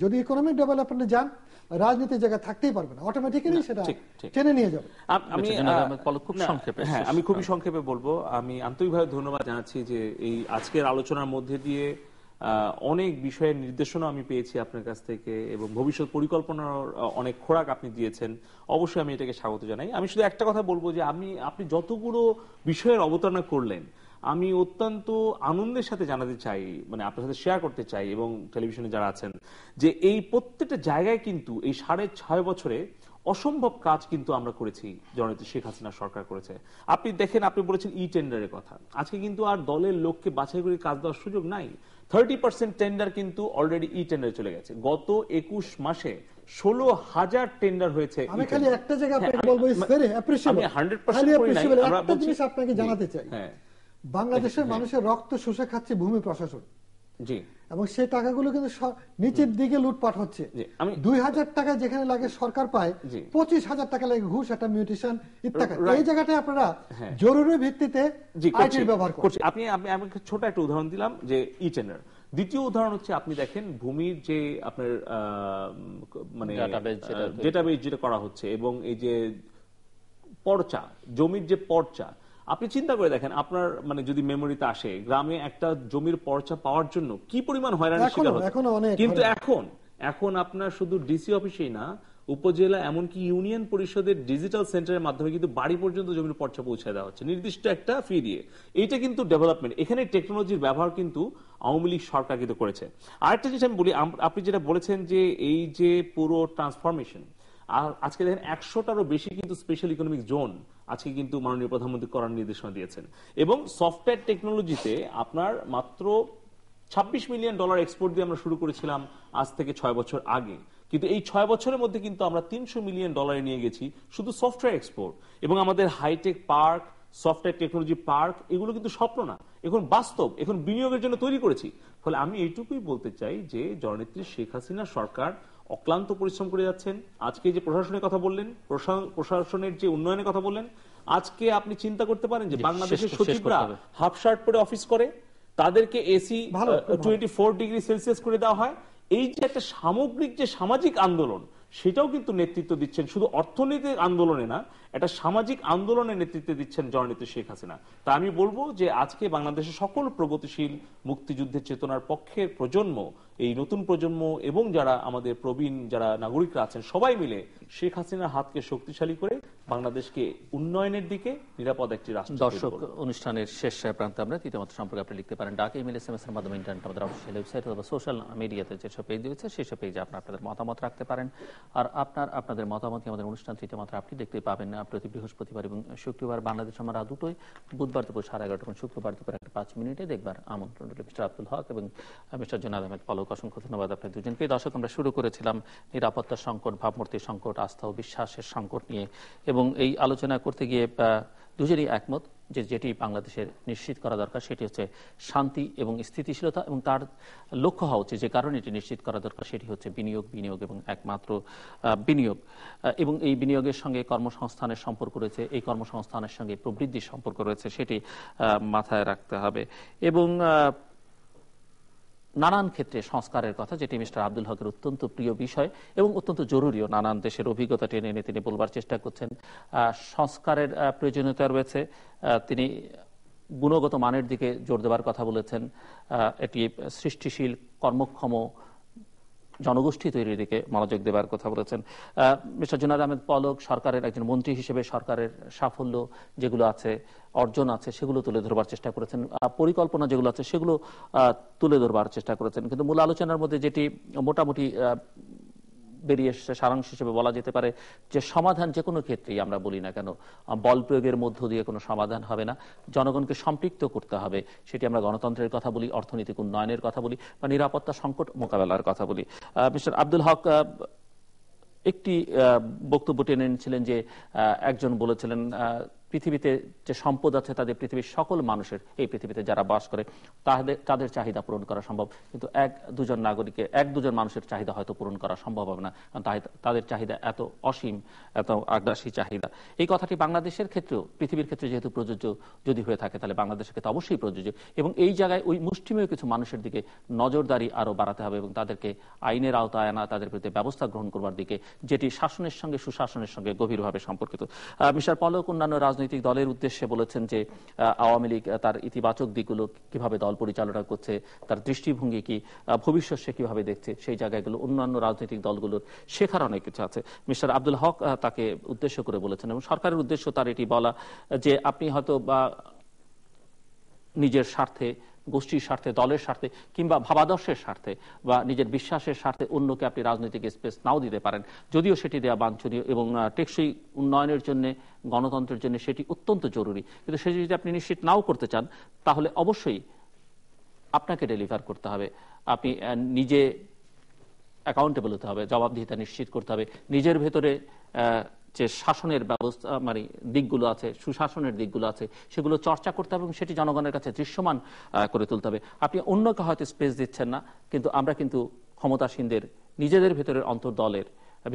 যদি ইকোনমিক ডেভেলপমেন্টে যান, রাজনীতির জায়গায় থাকতেই পারবে না, অটোমেটিক্যালি সেটা টেনে নিয়ে যাবে। আমি খুবই সংক্ষেপে বলবো, আমি আন্তরিকভাবে ধন্যবাদ জানাচ্ছি যে এই আজকের আলোচনার মধ্যে দিয়ে অনেক বিষয়ের নির্দেশনা আমি পেয়েছি আপনার কাছ থেকে, এবং ভবিষ্যৎ পরিকল্পনার অনেক খোরাক আপনি দিয়েছেন। অবশ্যই আমি এটাকে স্বাগত জানাই। আমি শুধু একটা কথা বলবো যে আপনি যতগুলো বিষয়ের অবতারণা করলেন, আমি অত্যন্ত আনন্দের সাথে জানাতে চাই, মানে আপনার সাথে শেয়ার করতে চাই, এবং টেলিভিশনে যারা আছেন, যে এই প্রত্যেকটা জায়গায় কিন্তু এই 6.5 বছরে অসম্ভব কাজ কিন্তু আমরা করেছি, জননেত্রী শেখ হাসিনা সরকার করেছে। আপনি দেখেন, আপনি বলেছেন ই টেন্ডারের কথা, আজকে কিন্তু আর দলের লোককে বাছাই করে কাজ দেওয়ার সুযোগ নাই। 30% টেন্ডার কিন্তু অলরেডি ই টেন্ডারে চলে গেছে। গত 21 মাসে 16,000 টেন্ডার হয়েছে। আমি খালি একটা জায়গা আপনাকে বলবো, ইজ ভেরি অ্যাপ্রিশিয়েবল, আমি 100% করি নাই, আমরা বলছি আপনাকে জানাতে চাই, বাংলাদেশের মানুষের রক্ত শুষে খাচ্ছে ভূমি প্রশাসন, এবং সেই টাকাগুলো কিন্তু নিচের দিকে লুটপাট হচ্ছে। 2,000 টাকা যেখানে লাগে সরকার পায়, 25,000 টাকা লাগে ঘুষ, একটা মিউটেশন ইত্যাদি। এই জায়গাটায় আপনারা জরুরি ভিত্তিতে আইটি ব্যবহার করছেন। আমি ছোট একটা উদাহরণ দিলাম যে ই টেন্ডার। দ্বিতীয় উদাহরণ হচ্ছে, আপনি দেখেন ভূমির যে আপনার মানে ডেটাবেজ যেটা করা হচ্ছে, এবং এই যে পর্চা, জমির যে পর্চা, আপনি চিন্তা করে দেখেন, আপনার মানে যদি মেমোরিতে আসে, গ্রামে একটা জমির পর্চা পাওয়ার জন্য কি পরিমাণ হয়রানির শিকার হচ্ছে। কিন্তু এখন আপনার শুধু ডিসি অফিসেই না, উপজেলা এমনকি ইউনিয়ন পরিষদের ডিজিটাল সেন্টারের মাধ্যমে কিন্তু বাড়ি পর্যন্ত জমির পর্চা পৌঁছে দেওয়া হচ্ছে নির্দিষ্ট একটা ফি দিয়ে। এইটা কিন্তু ডেভেলপমেন্ট। এখানে টেকনোলজির ব্যবহার কিন্তু আওয়ামী লীগ সরকার কিন্তু করেছে। আরেকটা জিনিস আমি বলি, আপনি যেটা বলেছেন যে এই যে পুরো ট্রান্সফরমেশন, আর আজকে দেখেন 100টারও বেশি কিন্তু স্পেশাল ইকোনমিক জোন আজকে কিন্তু মাননীয় প্রধানমন্ত্রী করার নির্দেশনা দিয়েছেন। এবং সফটওয়্যার টেকনোলজিতে আপনার মাত্র $26 মিলিয়ন এক্সপোর্ট দিয়ে আমরা শুরু করেছিলাম আজ থেকে 6 বছর আগে, কিন্তু এই 6 বছরের মধ্যে কিন্তু আমরা $300 মিলিয়ন নিয়ে গেছি শুধু সফটওয়্যার এক্সপোর্ট। এবং আমাদের hi tech park, software technology park, এগুলো কিন্তু স্বপ্ন না, এখন বাস্তব, এখন বিনিয়োগের জন্য তৈরি করেছি। ফলে আমি এইটুকুই বলতে চাই যে জননেত্রী শেখ হাসিনা সরকার অক্লান্ত পরিশ্রম করে যাচ্ছেন। আজকে যে প্রশাসনের কথা বললেন, প্রশাসনের যে উন্নয়নের কথা বললেন, আজকে আপনি চিন্তা করতে পারেন যে বাংলাদেশের সচিবরা হাফ শার্ট পরে অফিস করে, তাদেরকে এসি 24 ডিগ্রি সেলসিয়াস করে দেওয়া হয়। এই যে একটা সামগ্রিক যে সামাজিক আন্দোলন, সেটাও কিন্তু নেতৃত্ব দিচ্ছেন, শুধু অর্থনৈতিক আন্দোলনে না, একটা সামাজিক আন্দোলনের নেতৃত্ব দিচ্ছেন জননেত্রী শেখ হাসিনা। তা আমি বলবো যে আজকে বাংলাদেশের সকল প্রগতিশীল মুক্তিযুদ্ধের চেতনার পক্ষের প্রজন্ম, এই নতুন প্রজন্ম এবং যারা আমাদের প্রবীণ যারা নাগরিকরা আছেন, সবাই মিলে শেখ হাসিনার হাতকে শক্তিশালী করে বাংলাদেশকে উন্নয়নের দিকে নিরাপদ একটি রাষ্ট্র। দর্শক, অনুষ্ঠানের শেষ প্রান্তে আমরা তৃতীয় মত সম্পর্কে আপনি লিখতে পারেন ডাক, ইমেল, SMS এর মাধ্যমে, ইন্টারনেট, আমাদের অফিসিয়াল ওয়েবসাইট অথবা সোশ্যাল মিডিয়াতে যেসব পেজ রয়েছে সেসব পেজে আপনাদের মতামত রাখতে পারেন। আর আপনাদের মতামত আমাদের অনুষ্ঠান তৃতীয় মাত্রা আপনি দেখতে পাবেন প্রতি বৃহস্পতিবার এবং শুক্রবার বাংলাদেশ সময় রাত 2টোয়, বুধবার দুপুর 11:30 এবং শুক্রবার দুপুর 1:05 দেখবার আমন্ত্রণ রইল। মিস্টার আব্দুল হক এবং মিস্টার জুনায়েদ আহমেদ পলক, অসংখ্য ধন্যবাদ আপনাদের দুজনকে। দর্শক, আমরা শুরু করেছিলাম নিরাপত্তা সংকট, ভাবমূর্তি সংকট, আস্থা ও বিশ্বাসের সংকট নিয়ে, এবং এই আলোচনা করতে গিয়ে দুজনই একমত যে যেটি বাংলাদেশের নিশ্চিত করা দরকার সেটি হচ্ছে শান্তি এবং স্থিতিশীলতা, এবং তার লক্ষ্য হওয়া উচিত, যে কারণে এটি নিশ্চিত করা দরকার সেটি হচ্ছে বিনিয়োগ এবং একমাত্র বিনিয়োগ। এবং এই বিনিয়োগের সঙ্গে কর্মসংস্থানের সম্পর্ক রয়েছে, এই কর্মসংস্থানের সঙ্গে প্রবৃদ্ধির সম্পর্ক রয়েছে, সেটি মাথায় রাখতে হবে। এবং নানান ক্ষেত্রে সংস্কারের কথা, যেটি মিস্টার আব্দুল হকের অত্যন্ত প্রিয় বিষয় এবং অত্যন্ত জরুরিও, নানান দেশের অভিজ্ঞতা টেনে এনে তিনি বলবার চেষ্টা করছেন। সংস্কারের প্রয়োজনীয়তা রয়েছে, তিনি গুণগত মানের দিকে জোর দেওয়ার কথা বলেছেন, এটি সৃষ্টিশীল কর্মক্ষম জনগোষ্ঠী তৈরির দিকে মনোযোগ দেওয়ার কথা বলেছেন। মিস্টার জুনায়েদ আহমেদ পলক সরকারের একজন মন্ত্রী হিসেবে সরকারের সাফল্য যেগুলো আছে, অর্জন আছে, সেগুলো তুলে ধরবার চেষ্টা করেছেন, পরিকল্পনা যেগুলো আছে সেগুলো তুলে ধরবার চেষ্টা করেছেন। কিন্তু মূল আলোচনার মধ্যে যেটি মোটামুটি বেরিয়ে এসেছে, সারাংশ হিসেবে বলা যেতে পারে যে সমাধান যে কোনো ক্ষেত্রেই আমরা বলি না কেন, বল প্রয়োগের মধ্য দিয়ে কোনো সমাধান হবে না, জনগণকে সম্পৃক্ত করতে হবে। সেটি আমরা গণতন্ত্রের কথা বলি, অর্থনৈতিক উন্নয়নের কথা বলি, বা নিরাপত্তা সংকট মোকাবেলার কথা বলি। মিস্টার আব্দুল হক একটি বক্তব্য টেনে এনেছিলেন যে একজন বলেছিলেন পৃথিবীতে যে সম্পদ আছে তাদের পৃথিবীর সকল মানুষের, এই পৃথিবীতে যারা বাস করে তাদের চাহিদা পূরণ করা সম্ভব, কিন্তু এক দুজন মানুষের চাহিদা হয়তো পূরণ করা সম্ভব হবে না, কারণ তাদের চাহিদা এত অসীম, এত আগ্রাসী চাহিদা। এই কথাটি বাংলাদেশের ক্ষেত্রেও, পৃথিবীর ক্ষেত্রে যেহেতু প্রযোজ্য যদি হয়ে থাকে, তাহলে বাংলাদেশের ক্ষেত্রে অবশ্যই প্রযোজ্য। এবং এই জায়গায় ওই মুষ্টিমেয় কিছু মানুষের দিকে নজরদারি আরো বাড়াতে হবে এবং তাদেরকে আইনের আওতায় আনা, তাদের বিরুদ্ধে ব্যবস্থা গ্রহণ করবার দিকে, যেটি শাসনের সঙ্গে সুশাসনের সঙ্গে গভীরভাবে সম্পর্কিত। মিস্টার পলক অন্যান্য রাজনৈতিক দলের উদ্দেশ্যে বলেছেন যে আওয়ামী লীগ তার ইতিবাচক দিকগুলো কিভাবে দল পরিচালনা করছে, তার দৃষ্টিভঙ্গি কি, ভবিষ্যৎ সে কিভাবে দেখছে, সেই জায়গাগুলো অন্যান্য রাজনৈতিক দলগুলোর শেখার অনেক কিছু আছে। মিস্টার আব্দুল হক তাকে উদ্দেশ্য করে বলেছেন, এবং সরকারের উদ্দেশ্য তার এটি বলা যে আপনি হয়তো বা নিজের স্বার্থে, গোষ্ঠীর স্বার্থে, দলের স্বার্থে, কিংবা ভাবাদর্শের স্বার্থে বা নিজের বিশ্বাসের স্বার্থে অন্যকে আপনি রাজনৈতিক স্পেস নাও দিতে পারেন, যদিও সেটি দেওয়া বাঞ্ছনীয় এবং টেকসই উন্নয়নের জন্য, গণতন্ত্রের জন্য সেটি অত্যন্ত জরুরি। কিন্তু সেটি যদি আপনি নিশ্চিত নাও করতে চান, তাহলে অবশ্যই আপনাকে ডেলিভার করতে হবে, আপনি নিজে অ্যাকাউন্টেবল হতে হবে, জবাবদিহিতা নিশ্চিত করতে হবে, নিজের ভেতরে যে শাসনের ব্যবস্থা মানে দিকগুলো আছে, সুশাসনের দিকগুলো আছে, সেগুলো চর্চা করতে হবে এবং সেটি জনগণের কাছে দৃশ্যমান করে তুলতে হবে। আপনি অন্যকে হয়তো স্পেস দিচ্ছেন না, কিন্তু আমরা কিন্তু ক্ষমতাসীনদের নিজেদের ভেতরের অন্তর্দলের,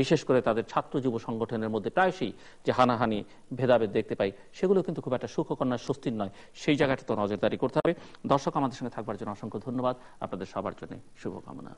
বিশেষ করে তাদের ছাত্র যুব সংগঠনের মধ্যে প্রায়শই যে হানাহানি, ভেদাভেদ দেখতে পাই, সেগুলো কিন্তু খুব একটা সুখকর, স্বস্তির নয়। সেই জায়গাটা তো নজরদারি করতে হবে। দর্শক, আমাদের সঙ্গে থাকবার জন্য অসংখ্য ধন্যবাদ। আপনাদের সবার জন্য শুভকামনা।